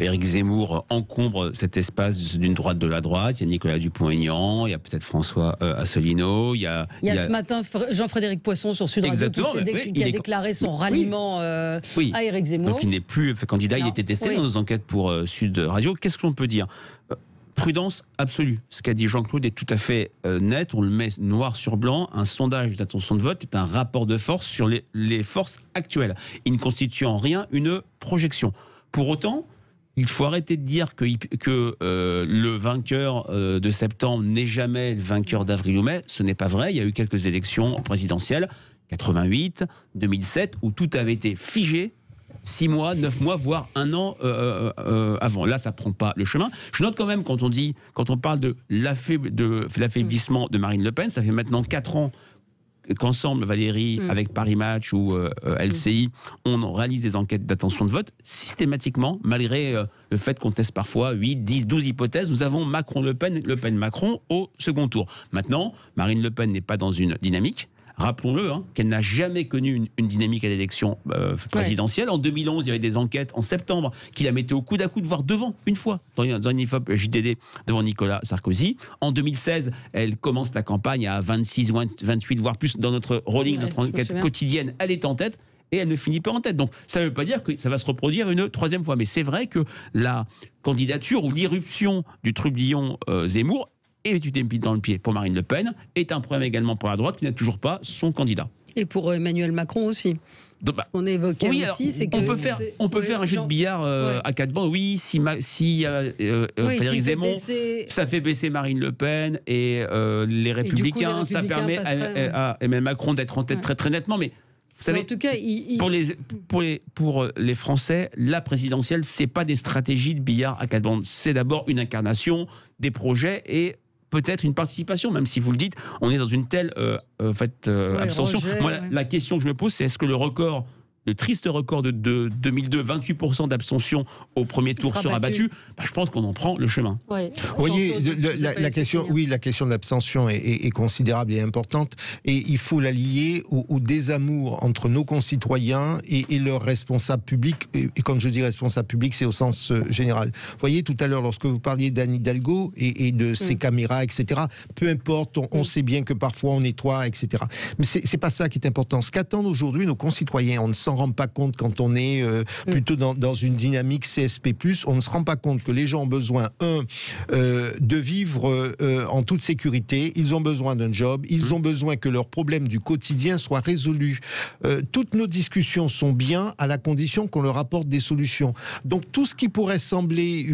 Éric Zemmour encombre cet espace d'une droite de la droite. Il y a Nicolas Dupont-Aignan, il y a peut-être François Asselineau, il y a ce matin Jean-Frédéric Poisson sur Sud Radio qui a déclaré son ralliement à Éric Zemmour. Donc il n'est plus candidat, il était testé dans nos enquêtes pour Sud Radio. Qu'est-ce que l'on peut dire ? Prudence absolue. Ce qu'a dit Jean-Claude est tout à fait net. On le met noir sur blanc. Un sondage d'intention de vote est un rapport de force sur les forces actuelles. Il ne constitue en rien une projection. Pour autant, il faut arrêter de dire que le vainqueur de septembre n'est jamais le vainqueur d'avril ou mai. Ce n'est pas vrai. Il y a eu quelques élections présidentielles, 88, 2007, où tout avait été figé 6 mois, 9 mois, voire 1 an avant. Là, ça ne prend pas le chemin. Je note quand même, quand on parle de l'affaiblissement de Marine Le Pen, ça fait maintenant 4 ans qu'ensemble, Valérie, avec Paris Match ou LCI, on réalise des enquêtes d'intention de vote. Systématiquement, malgré le fait qu'on teste parfois 8, 10, 12 hypothèses, nous avons Macron-Le Pen, Le Pen-Macron au second tour. Maintenant, Marine Le Pen n'est pas dans une dynamique. Rappelons-le, qu'elle n'a jamais connu une dynamique à l'élection présidentielle. En 2011, il y avait des enquêtes en septembre qui la mettaient au coude à coude, voire devant, une fois, dans une IFOP JDD, devant Nicolas Sarkozy. En 2016, elle commence la campagne à 26, 28, voire plus dans notre rolling, notre enquête quotidienne. Elle est en tête. Et elle ne finit pas en tête. Donc ça ne veut pas dire que ça va se reproduire une troisième fois. Mais c'est vrai que la candidature ou l'irruption du trublion Zemmour et une épine dans le pied pour Marine Le Pen est un problème également pour la droite qui n'a toujours pas son candidat. Et pour Emmanuel Macron aussi. Donc, on évoquait aussi, c'est que on peut faire un jeu de billard à 4 bancs. Oui, si Frédéric Zemmour, ça fait baisser Marine Le Pen et les Républicains, ça permet à Emmanuel Macron d'être en tête très très nettement. Mais vous savez, en tout cas, pour les Français, la présidentielle, c'est pas des stratégies de billard à 4 bandes. C'est d'abord une incarnation des projets et peut-être une participation, même si vous le dites, on est dans une telle abstention. Rejet, Moi, la question que je me pose, c'est est-ce que le triste record de 2002, 28% d'abstention au premier tour sera battu, je pense qu'on en prend le chemin. Ouais. Vous voyez, la question de l'abstention est considérable et importante, et il faut la lier au désamour entre nos concitoyens et leurs responsables publics. Et quand je dis responsables publics, c'est au sens général. Vous voyez, tout à l'heure, lorsque vous parliez d'Anne Hidalgo et de ses caméras, etc., peu importe, on sait bien que parfois on nettoie, etc. Mais c'est pas ça qui est important. Ce qu'attendent aujourd'hui nos concitoyens, on ne s'en rend pas compte quand on est plutôt dans une dynamique CSP+, on ne se rend pas compte que les gens ont besoin, de vivre en toute sécurité, ils ont besoin d'un job, ils ont besoin que leurs problèmes du quotidien soient résolus. Toutes nos discussions sont bien à la condition qu'on leur apporte des solutions. Donc tout ce qui pourrait sembler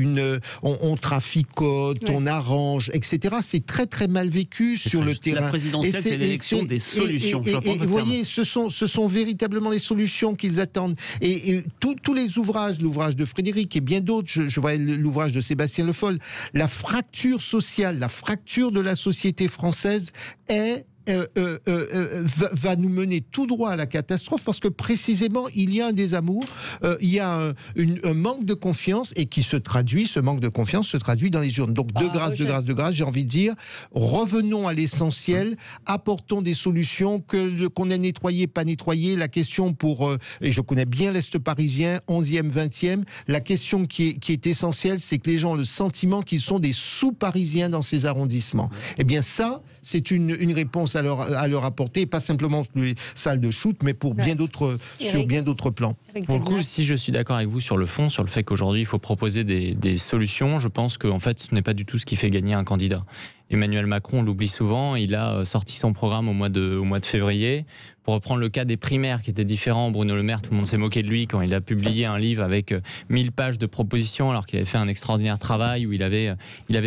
on traficote, on arrange, etc., c'est très très mal vécu sur le terrain. La présidentielle, c'est l'élection des solutions. Et vous voyez, ce sont véritablement les solutions qu'ils attendent. Et tous les ouvrages, l'ouvrage de Frédéric et bien d'autres, je vois l'ouvrage de Sébastien Le Foll, la fracture sociale, la fracture de la société française va nous mener tout droit à la catastrophe, parce que précisément il y a un désamour, il y a un manque de confiance, et ce manque de confiance se traduit dans les urnes. Donc de grâce, j'ai envie de dire, revenons à l'essentiel, apportons des solutions, qu'on ait nettoyé, pas nettoyé. La question et je connais bien l'Est parisien, 11e, 20e, la question qui est essentielle, c'est que les gens ont le sentiment qu'ils sont des sous-parisiens dans ces arrondissements. Eh bien ça, c'est une réponse à leur apporter, pas simplement pour les salles de shoot, mais pour sur bien d'autres plans. Pour le coup, si je suis d'accord avec vous sur le fond, sur le fait qu'aujourd'hui il faut proposer des solutions, je pense qu'en fait ce n'est pas du tout ce qui fait gagner un candidat. Emmanuel Macron, on l'oublie souvent, il a sorti son programme au mois de février. Pour reprendre le cas des primaires qui étaient différents, Bruno Le Maire, tout le monde s'est moqué de lui quand il a publié un livre avec 1000 pages de propositions, alors qu'il avait fait un extraordinaire travail où il avait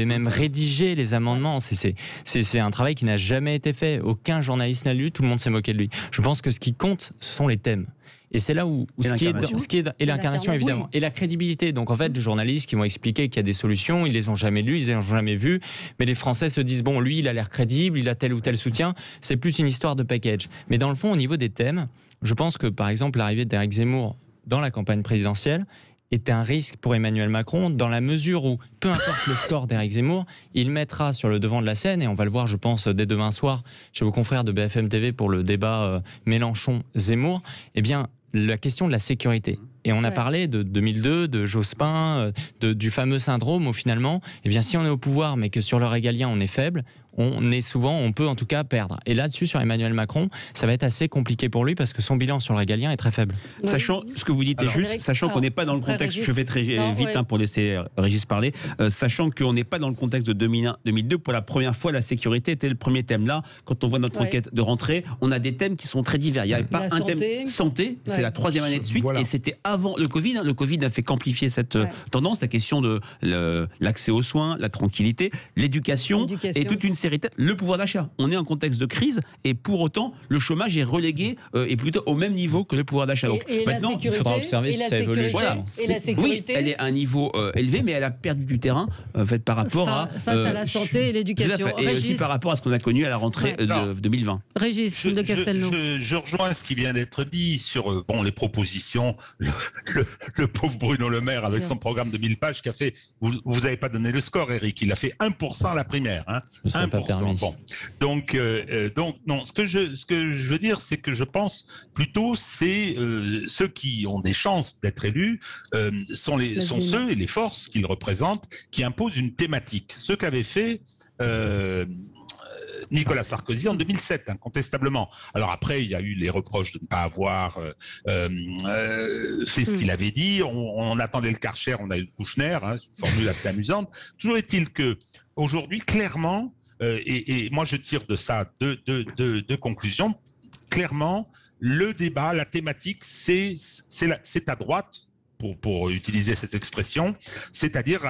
même rédigé les amendements. C'est un travail qui n'a jamais été fait. Aucun journaliste n'a lu, tout le monde s'est moqué de lui. Je pense que ce qui compte, ce sont les thèmes. Et c'est là où et l'incarnation évidemment, et la crédibilité. Donc en fait, les journalistes qui vont expliquer qu'il y a des solutions, ils les ont jamais lues, ils les ont jamais vues, mais les Français se disent bon, lui, il a l'air crédible, il a tel ou tel soutien. C'est plus une histoire de package. Mais dans le fond, au niveau des thèmes, je pense que par exemple l'arrivée d'Éric Zemmour dans la campagne présidentielle était un risque pour Emmanuel Macron, dans la mesure où, peu importe le score d'Éric Zemmour, il mettra sur le devant de la scène, et on va le voir, je pense, dès demain soir, chez vos confrères de BFM TV pour le débat Mélenchon-Zemmour, eh bien, la question de la sécurité. Et on a parlé de 2002, de Jospin, du fameux syndrome où finalement, eh bien, si on est au pouvoir mais que sur le régalien on est faible, on peut en tout cas perdre. Et là-dessus, sur Emmanuel Macron, ça va être assez compliqué pour lui parce que son bilan sur le régalien est très faible. Sachant, ce que vous dites est juste, sachant qu'on n'est pas dans le contexte, je vais très vite pour laisser Régis parler, sachant qu'on n'est pas dans le contexte de 2002, pour la première fois, la sécurité était le premier thème. Là, quand on voit notre enquête de rentrée, on a des thèmes qui sont très divers. Il n'y avait pas un thème santé, c'est la 3e année de suite, et c'était avant le Covid. Le Covid n'a fait qu'amplifier cette tendance, la question de l'accès aux soins, la tranquillité, l'éducation et toute une série. Le pouvoir d'achat. On est en contexte de crise et pour autant, le chômage est relégué et plutôt au même niveau que le pouvoir d'achat. Donc maintenant, il faudra observer si ça évolue. Voilà. Oui, elle est à un niveau élevé, mais elle a perdu du terrain par rapport face à la santé et l'éducation. Et aussi par rapport à ce qu'on a connu à la rentrée de 2020. Régis de Castelnau. Je rejoins ce qui vient d'être dit sur les propositions. Le pauvre Bruno Le Maire avec son programme de 1000 pages qui a fait. Vous n'avez pas donné le score, Eric. Il a fait 1% à la primaire. 1%. Bon. Donc non. Ce que je veux dire, c'est que je pense plutôt c'est ceux qui ont des chances d'être élus sont ceux et les forces qu'ils représentent qui imposent une thématique. Ce qu'avait fait Nicolas Sarkozy en 2007, incontestablement. Alors après, il y a eu les reproches de ne pas avoir fait ce qu'il avait dit. On attendait le Karcher, on a eu le Kouchner, une formule assez amusante. Toujours est-il que aujourd'hui, clairement, et moi je tire de ça deux conclusions. Clairement, le débat, la thématique, c'est à droite. Pour utiliser cette expression, c'est-à-dire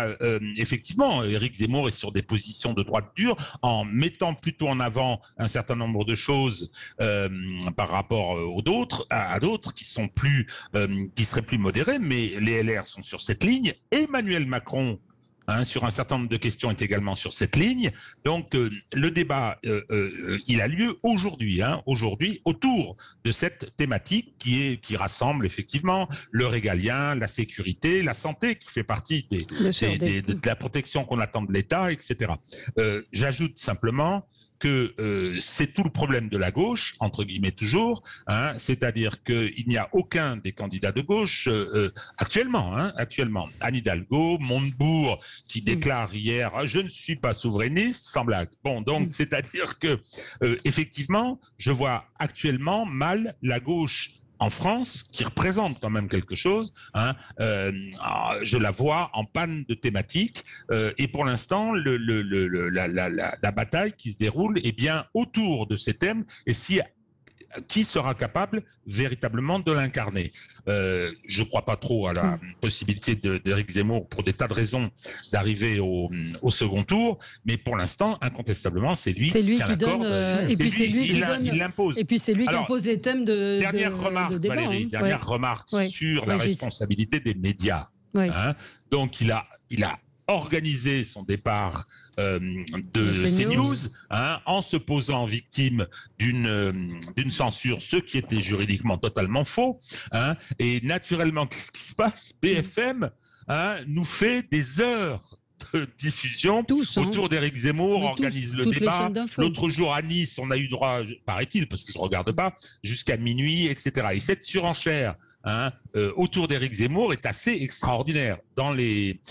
effectivement, Éric Zemmour est sur des positions de droite dure en mettant plutôt en avant un certain nombre de choses par rapport à d'autres qui sont qui seraient plus modérés, mais les LR sont sur cette ligne. Emmanuel Macron sur un certain nombre de questions est également sur cette ligne. Donc le débat, il a lieu aujourd'hui, aujourd'hui autour de cette thématique qui rassemble effectivement le régalien, la sécurité, la santé, qui fait partie de la protection qu'on attend de l'État, etc. J'ajoute simplement que c'est tout le problème de la gauche, entre guillemets toujours, c'est-à-dire qu'il n'y a aucun des candidats de gauche actuellement. Anne Hidalgo, Montebourg, qui déclare hier « je ne suis pas souverainiste », sans blague. Bon, donc, c'est-à-dire que, effectivement, je vois actuellement mal la gauche en France, qui représente quand même quelque chose, je la vois en panne de thématique, et pour l'instant, la bataille qui se déroule est bien autour de ces thèmes, et qui sera capable véritablement de l'incarner. Je ne crois pas trop à la possibilité d'Éric Zemmour, pour des tas de raisons, d'arriver au second tour, mais pour l'instant, incontestablement, c'est lui qui tient la corde, il l'impose. Et puis c'est lui qui impose les thèmes de Dernière remarque, débat, Valérie, dernière remarque sur la responsabilité des médias. Donc il a organisé son départ de CNews en se posant victime d'une censure, ce qui était juridiquement totalement faux. Et naturellement, qu'est-ce qui se passe? BFM nous fait des heures de diffusion autour d'Éric Zemmour, organise le débat. L'autre jour à Nice, on a eu droit, paraît-il, parce que je ne regarde pas, jusqu'à minuit, etc. Et cette surenchère autour d'Éric Zemmour est assez extraordinaire dans les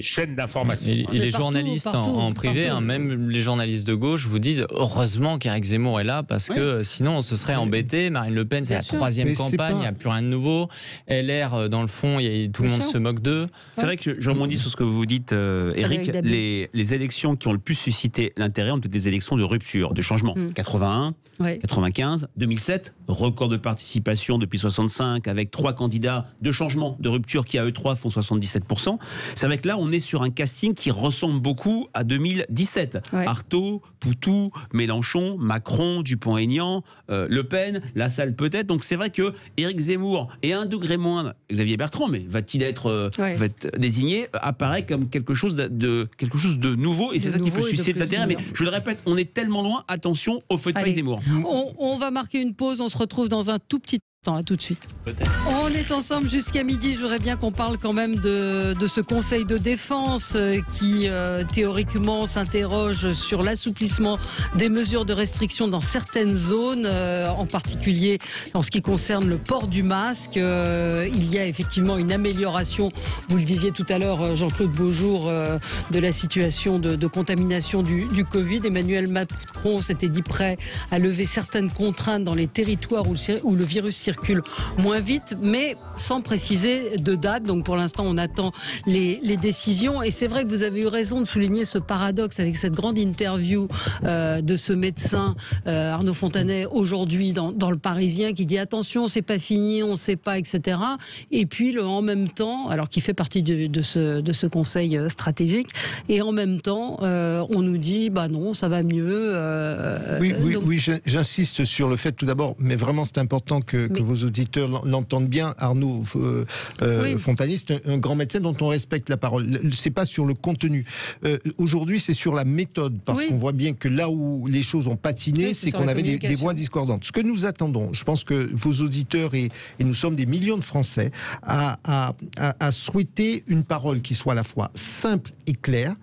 chaînes d'information. Et les journalistes en privé, même les journalistes de gauche vous disent heureusement qu'Éric Zemmour est là, parce que sinon on se serait embêté. Marine Le Pen, c'est la troisième campagne, il n'y a plus rien de nouveau. LR, dans le fond, tout le monde se moque d'eux. C'est vrai que je rebondis sur ce que vous dites, Éric. Les élections qui ont le plus suscité l'intérêt ont été des élections de rupture, de changement. 81, 95, 2007, record de participation depuis 65, avec 3 candidats de changement, de rupture, qui à eux 3 font 77%. C'est vrai que là, on est sur un casting qui ressemble beaucoup à 2017. Artaud, Poutou, Mélenchon, Macron, Dupont-Aignan, Le Pen, Lassalle peut-être. Donc c'est vrai que Éric Zemmour et un degré moins Xavier Bertrand, mais va-t-il être désigné, apparaît comme quelque chose de nouveau, et c'est ça qui peut susciter de l'intérêt. Mais je le répète, on est tellement loin, attention au feu de paille Zemmour. On va marquer une pause, on se retrouve dans un tout petit temps, à tout de suite. On est ensemble jusqu'à midi. Je voudrais bien qu'on parle quand même de ce conseil de défense qui théoriquement s'interroge sur l'assouplissement des mesures de restriction dans certaines zones, en particulier en ce qui concerne le port du masque. Il y a effectivement une amélioration, vous le disiez tout à l'heure, Jean-Claude Beaujour, de la situation de contamination du Covid. Emmanuel Macron s'était dit prêt à lever certaines contraintes dans les territoires où le virus circule moins vite, mais sans préciser de date. Donc pour l'instant, on attend les décisions. Et c'est vrai que vous avez eu raison de souligner ce paradoxe avec cette grande interview de ce médecin Arnaud Fontanet aujourd'hui dans le Parisien, qui dit attention, c'est pas fini, on sait pas, etc. Et puis en même temps, alors qu'il fait partie de ce conseil stratégique, et en même temps, on nous dit bah non, ça va mieux. Oui, j'insiste sur le fait tout d'abord, mais vraiment c'est important que vos auditeurs l'entendent bien. Arnaud Fontanet, c'est un grand médecin dont on respecte la parole. C'est pas sur le contenu. Aujourd'hui, c'est sur la méthode, parce qu'on voit bien que là où les choses ont patiné, c'est qu'on avait des voix discordantes. Ce que nous attendons, je pense que vos auditeurs, et nous sommes des millions de Français, à souhaiter une parole qui soit à la fois simple et claire,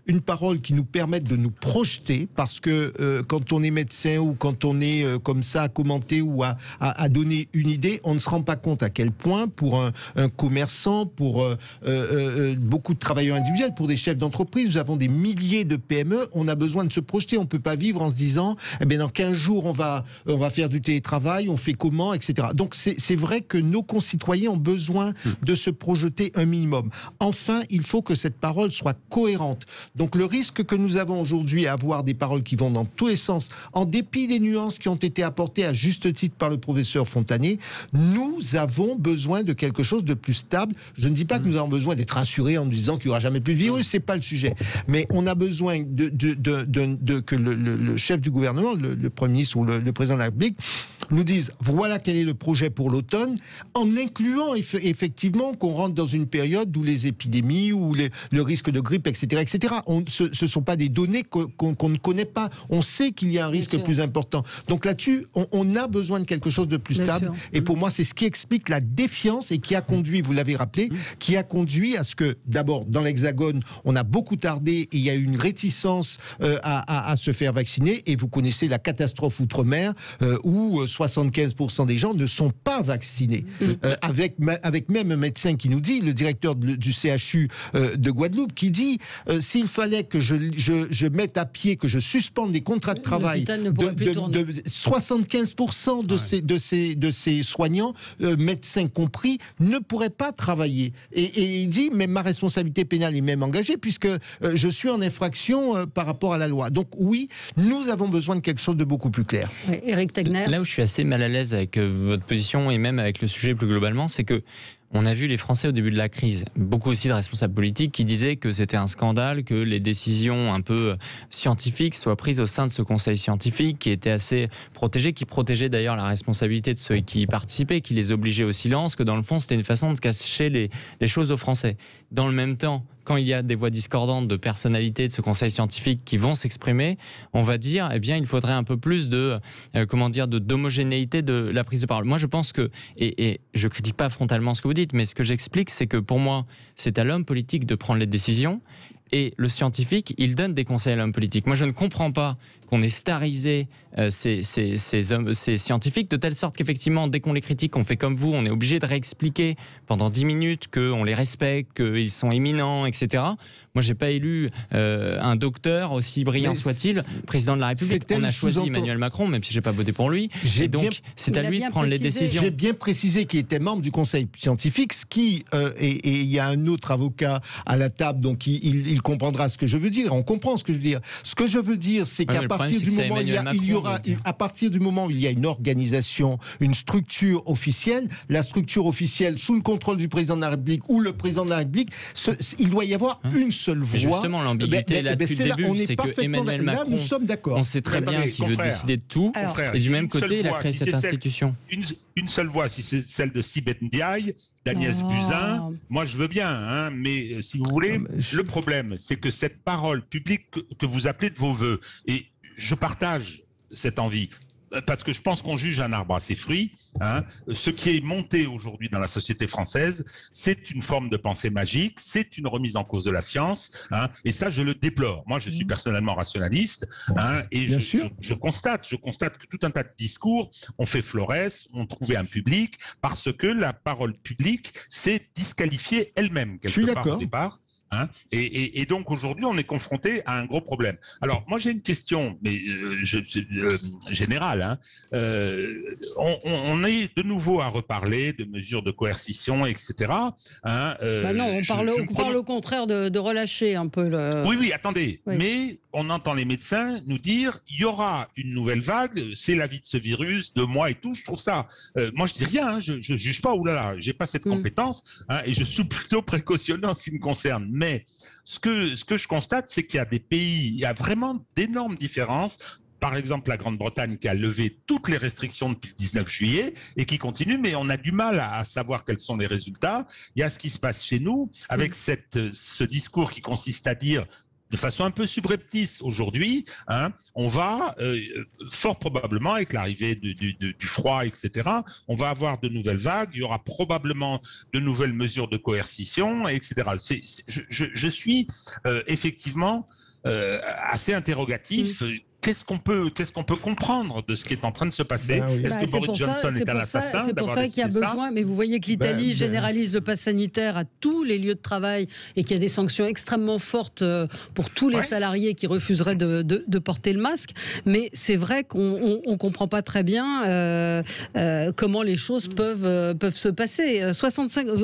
une parole qui nous permette de nous projeter, parce que quand on est médecin ou quand on est comme ça à commenter ou à donner une idée, on ne se rend pas compte à quel point pour un commerçant, pour beaucoup de travailleurs individuels, pour des chefs d'entreprise, nous avons des milliers de PME, on a besoin de se projeter. On ne peut pas vivre en se disant dans 15 jours on va faire du télétravail, on fait comment, etc. Donc c'est vrai que nos concitoyens ont besoin de se projeter un minimum. Enfin, il faut que cette parole soit cohérente. Donc le risque que nous avons aujourd'hui à avoir des paroles qui vont dans tous les sens, en dépit des nuances qui ont été apportées à juste titre par le professeur Fontanet, nous avons besoin de quelque chose de plus stable. Je ne dis pas que nous avons besoin d'être rassurés en nous disant qu'il n'y aura jamais plus de virus, c'est pas le sujet. Mais on a besoin que le chef du gouvernement, le Premier ministre ou le président de la République, nous disent voilà quel est le projet pour l'automne, en incluant effectivement qu'on rentre dans une période où les épidémies, où le risque de grippe, etc., etc. Ce ne sont pas des données qu'on ne connaît pas. On sait qu'il y a un risque plus important. Donc là-dessus, on a besoin de quelque chose de plus stable. Et pour moi, c'est ce qui explique la défiance et qui a conduit, vous l'avez rappelé, qui a conduit à ce que, d'abord, dans l'Hexagone, on a beaucoup tardé et il y a eu une réticence à se faire vacciner. Et vous connaissez la catastrophe outre-mer où 75% des gens ne sont pas vaccinés. Avec même un médecin qui nous dit, le directeur du CHU de Guadeloupe, qui dit s'il fallait que je mette à pied, que je suspende les contrats de travail de 75% de ces soignants, médecins compris, ne pourraient pas travailler. Et il dit, mais ma responsabilité pénale est même engagée puisque je suis en infraction par rapport à la loi. Donc oui, nous avons besoin de quelque chose de beaucoup plus clair. Oui, Éric Tegner. Là où je suis assez mal à l'aise avec votre position et même avec le sujet plus globalement, c'est que on a vu les Français au début de la crise, beaucoup aussi de responsables politiques qui disaient que c'était un scandale, que les décisions un peu scientifiques soient prises au sein de ce conseil scientifique qui était assez protégé, qui protégeait d'ailleurs la responsabilité de ceux qui y participaient, qui les obligeait au silence, que dans le fond c'était une façon de cacher les choses aux Français. Dans le même temps, quand il y a des voix discordantes de personnalités de ce conseil scientifique qui vont s'exprimer, on va dire, eh bien, il faudrait un peu plus d'homogénéité de la prise de parole. Moi, je pense que, et je critique pas frontalement ce que vous dites, mais ce que j'explique, c'est que pour moi, c'est à l'homme politique de prendre les décisions. Et le scientifique, il donne des conseils à l'homme politique. Moi, je ne comprends pas qu'on ait starisé ces scientifiques de telle sorte qu'effectivement, dès qu'on les critique, on fait comme vous, on est obligé de réexpliquer pendant 10 minutes qu'on les respecte, qu'ils sont éminents, etc. Moi, j'ai pas élu un docteur, aussi brillant soit-il, président de la République. On a choisi Emmanuel Macron, même si j'ai pas voté pour lui. Et donc, c'est à lui de prendre les décisions. J'ai bien précisé qu'il était membre du conseil scientifique, ce qui, et il y a un autre avocat à la table, donc il comprendra ce que je veux dire. On comprend ce que je veux dire. Ce que je veux dire, c'est qu'à partir du moment où il y a une organisation, une structure officielle, la structure officielle sous le contrôle du président de la République ou le président de la République, il doit y avoir une seule voix. Mais justement, l'ambiguïté là depuis le début, c'est que Emmanuel Macron, nous sommes d'accord. On sait très bien qu'il veut décider de tout. Et du même côté, il a créé cette institution. Une seule voix, si c'est celle de Sibeth Ndiaye, d'Agnès Buzyn, moi je veux bien, hein, mais si vous voulez, le problème, c'est que cette parole publique que vous appelez de vos voeux, et je partage cette envie, parce que je pense qu'on juge un arbre à ses fruits. Hein. Ce qui est monté aujourd'hui dans la société française, c'est une forme de pensée magique, c'est une remise en cause de la science, hein, et ça, je le déplore. Moi, je suis personnellement rationaliste, hein, et je constate que tout un tas de discours ont fait florès, ont trouvé un public, parce que la parole publique s'est disqualifiée elle-même quelque part au départ. Hein, et donc aujourd'hui, on est confronté à un gros problème. Alors moi j'ai une question, mais générale. Hein. On est de nouveau à reparler de mesures de coercition, etc. Hein, non, on parle au contraire de relâcher un peu le. Oui, attendez. Oui. Mais on entend les médecins nous dire il y aura une nouvelle vague, c'est la vie de ce virus, 2 mois et tout. Je trouve ça. Moi je dis rien, hein, je juge pas. Oulala, j'ai pas cette compétence, hein, et je suis plutôt précautionneux en ce qui me concerne. Mais ce que je constate, c'est qu'il y a des pays, il y a vraiment d'énormes différences. Par exemple, la Grande-Bretagne qui a levé toutes les restrictions depuis le 19 juillet et qui continue, mais on a du mal à savoir quels sont les résultats. Il y a ce qui se passe chez nous avec ce discours qui consiste à dire de façon un peu subreptice aujourd'hui, hein, on va fort probablement, avec l'arrivée du froid, etc., on va avoir de nouvelles vagues, il y aura probablement de nouvelles mesures de coercition, etc. Je suis effectivement assez interrogatif. Qu'est-ce qu'on peut comprendre de ce qui est en train de se passer? Est-ce que Boris Johnson est un assassin? C'est pour ça qu'il y a besoin, mais vous voyez que l'Italie généralise le pass sanitaire à tous les lieux de travail et qu'il y a des sanctions extrêmement fortes pour tous les salariés qui refuseraient de porter le masque. Mais c'est vrai qu'on ne comprend pas très bien comment les choses peuvent se passer.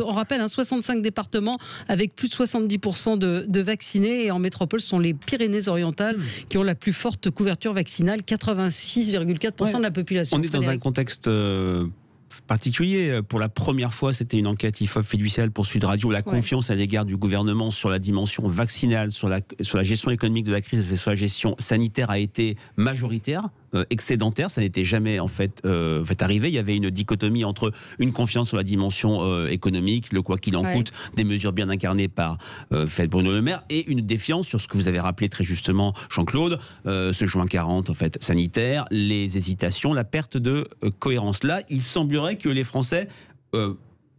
On rappelle, 65 départements avec plus de 70% de vaccinés, et en métropole, ce sont les Pyrénées-Orientales qui ont la plus forte couverture vaccinale, 86,4% de la population. On est dans un contexte particulier. Pour la première fois, c'était une enquête IFOP fiduciale pour Sud Radio. La confiance à l'égard du gouvernement sur la dimension vaccinale, sur la gestion économique de la crise et sur la gestion sanitaire a été majoritaire excédentaire. Ça n'était jamais en fait arrivé. Il y avait une dichotomie entre une confiance sur la dimension économique, le quoi qu'il en coûte, des mesures bien incarnées par Bruno Le Maire, et une défiance sur ce que vous avez rappelé très justement, Jean-Claude, ce juin 40 en fait sanitaire, les hésitations, la perte de cohérence. Là, il semblerait que les Français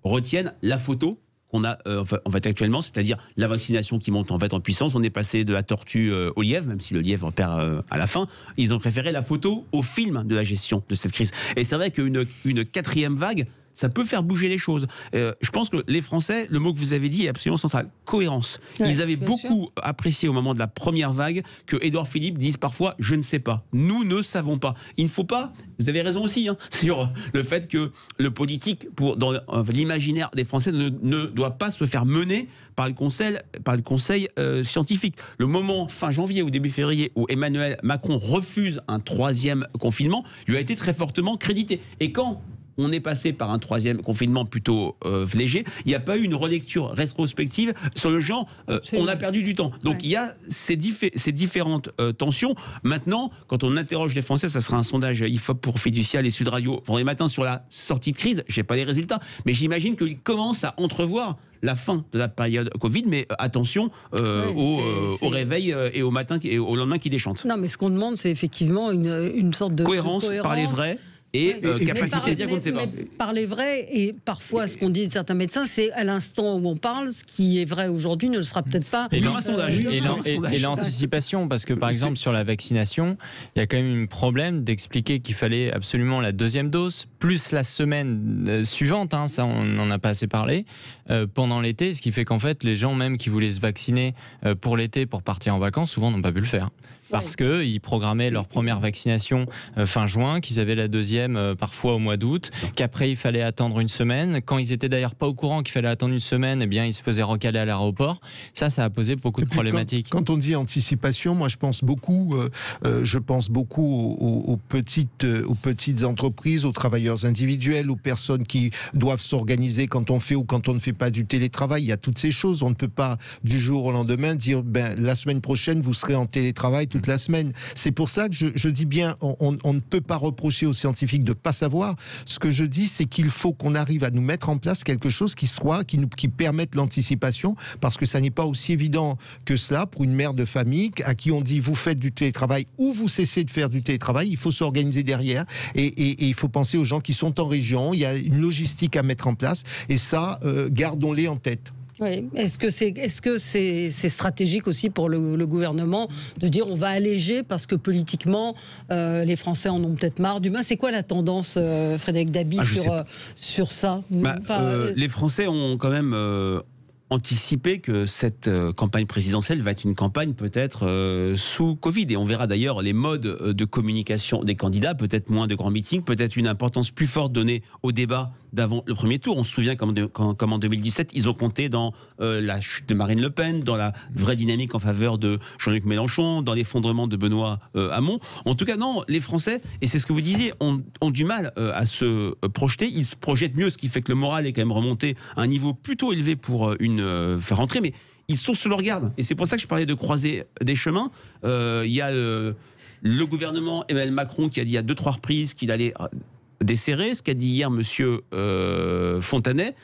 retiennent la photo qu'on a en fait actuellement, c'est-à-dire la vaccination qui monte en fait en puissance. On est passé de la tortue au lièvre, même si le lièvre perd à la fin. Ils ont préféré la photo au film de la gestion de cette crise. Et c'est vrai qu'une quatrième vague, ça peut faire bouger les choses. Je pense que les Français, le mot que vous avez dit est absolument central. Cohérence. Ils avaient beaucoup apprécié au moment de la première vague que Édouard Philippe dise parfois « je ne sais pas ». Nous ne savons pas. Il ne faut pas, vous avez raison aussi, sur le fait que le politique, dans l'imaginaire des Français, ne doit pas se faire mener par le conseil scientifique. Le moment fin janvier ou début février où Emmanuel Macron refuse un troisième confinement lui a été très fortement crédité. Et quand on est passé par un troisième confinement plutôt léger, il n'y a pas eu une relecture rétrospective sur le genre on a perdu du temps. Donc il y a ces différentes tensions. Maintenant, quand on interroge les Français, ça sera un sondage IFOP pour Fiducial et Sud Radio vendredi matin sur la sortie de crise. Je n'ai pas les résultats, mais j'imagine qu'ils commencent à entrevoir la fin de la période Covid, mais attention au réveil et au matin et au lendemain qui déchante. Non, mais ce qu'on demande, c'est effectivement une sorte de cohérence. Parler vrai. Et capacité à dire qu'on ne sait pas. Parler vrai, et parfois ce qu'on dit de certains médecins, c'est à l'instant où on parle, ce qui est vrai aujourd'hui ne le sera peut-être pas. Et l'anticipation, parce que par exemple sur la vaccination, il y a quand même un problème d'expliquer qu'il fallait absolument la deuxième dose, plus la semaine suivante, ça on n'en a pas assez parlé, pendant l'été, ce qui fait qu'en fait les gens même qui voulaient se vacciner pour l'été, pour partir en vacances, souvent n'ont pas pu le faire. Parce qu'ils programmaient leur première vaccination fin juin, qu'ils avaient la deuxième parfois au mois d'août, qu'après il fallait attendre une semaine. Quand ils étaient d'ailleurs pas au courant qu'il fallait attendre une semaine, eh bien ils se faisaient recaler à l'aéroport. Ça a posé beaucoup de problématiques. Quand on dit anticipation, moi je pense beaucoup aux petites entreprises, aux travailleurs individuels, aux personnes qui doivent s'organiser quand on fait ou quand on ne fait pas du télétravail. Il y a toutes ces choses. On ne peut pas du jour au lendemain dire la semaine prochaine vous serez en télétravail toute la semaine. C'est pour ça que je dis bien, on ne peut pas reprocher aux scientifiques de ne pas savoir. Ce que je dis, c'est qu'il faut qu'on arrive à nous mettre en place quelque chose qui permette l'anticipation, parce que ça n'est pas aussi évident que cela pour une mère de famille à qui on dit vous faites du télétravail ou vous cessez de faire du télétravail. Il faut s'organiser derrière et il faut penser aux gens qui sont en région. Il y a une logistique à mettre en place et ça, gardons-les en tête. Oui. Est-ce que c'est stratégique aussi pour le gouvernement de dire on va alléger parce que politiquement les Français en ont peut-être marre du C'est quoi la tendance, Frédéric Dabi, sur ça Les Français ont quand même anticiper que cette campagne présidentielle va être une campagne peut-être sous Covid. Et on verra d'ailleurs les modes de communication des candidats, peut-être moins de grands meetings, peut-être une importance plus forte donnée au débat d'avant le premier tour. On se souvient comme en 2017, ils ont compté dans la chute de Marine Le Pen, dans la vraie dynamique en faveur de Jean-Luc Mélenchon, dans l'effondrement de Benoît Hamon. En tout cas, non, les Français, et c'est ce que vous disiez, ont du mal à se projeter. Ils se projettent mieux, ce qui fait que le moral est quand même remonté à un niveau plutôt élevé pour faire rentrer, mais ils sont sur leur garde. Et c'est pour ça que je parlais de croiser des chemins. Il y a le gouvernement Emmanuel Macron qui a dit à 2-3 reprises qu'il allait desserrer, ce qu'a dit hier monsieur Fontanet.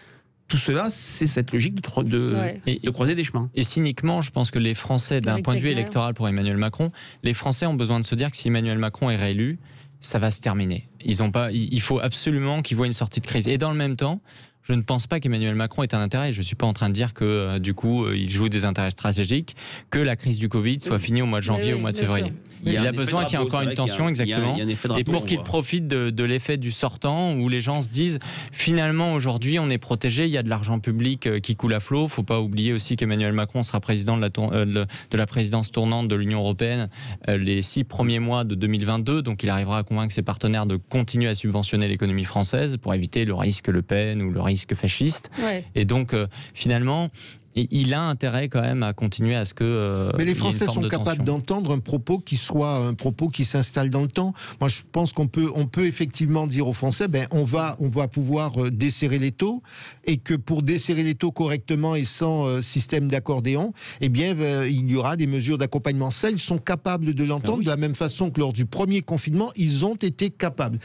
Tout cela, c'est cette logique de croiser des chemins. Et cyniquement, je pense que les Français, d'un point de vue électoral pour Emmanuel Macron, les Français ont besoin de se dire que si Emmanuel Macron est réélu, ça va se terminer. Il faut absolument qu'il voit une sortie de crise. Et dans le même temps, je ne pense pas qu'Emmanuel Macron ait un intérêt. Je ne suis pas en train de dire que, du coup, il joue des intérêts stratégiques, que la crise du Covid soit finie au mois de janvier ou au mois de février. Il a besoin qu'il y ait encore une tension, exactement. Et pour qu'il profite de l'effet du sortant, où les gens se disent, finalement, aujourd'hui, on est protégé, il y a de l'argent public qui coule à flot. Il ne faut pas oublier aussi qu'Emmanuel Macron sera président de la présidence tournante de l'Union européenne les 6 premiers mois de 2022. Donc, il arrivera à convaincre ses partenaires de continuer à subventionner l'économie française pour éviter le risque Le Pen ou le risque fasciste. Ouais. Et donc, finalement, il a intérêt quand même à continuer à ce que. Mais les Français sont capables d'entendre un propos qui soit un propos qui s'installe dans le temps. Moi, je pense qu'on peut effectivement dire aux Français, on va pouvoir desserrer les taux, et que pour desserrer les taux correctement et sans système d'accordéon, il y aura des mesures d'accompagnement. Ça, ils sont capables de l'entendre de la même façon que lors du premier confinement, ils ont été capables.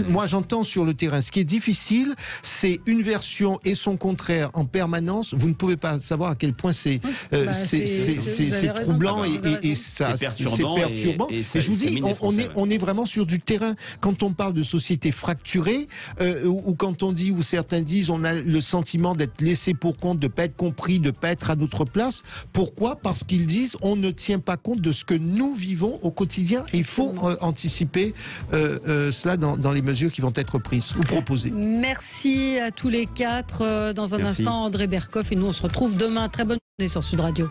Moi, j'entends sur le terrain. Ce qui est difficile, c'est une version et son contraire en permanence. Vous ne pouvez pas savoir à quel point c'est troublant et ça, c'est perturbant. Et je vous dis, on est vraiment sur du terrain. Quand on parle de société fracturée, ou quand on dit, ou certains disent, on a le sentiment d'être laissé pour compte, de ne pas être compris, de ne pas être à notre place. Pourquoi ? Parce qu'ils disent, on ne tient pas compte de ce que nous vivons au quotidien. Et il faut anticiper cela dans les mesures qui vont être prises ou proposées. Merci à tous les quatre. Dans un instant, André Berkoff, et nous on se retrouve demain. Très bonne journée sur Sud Radio.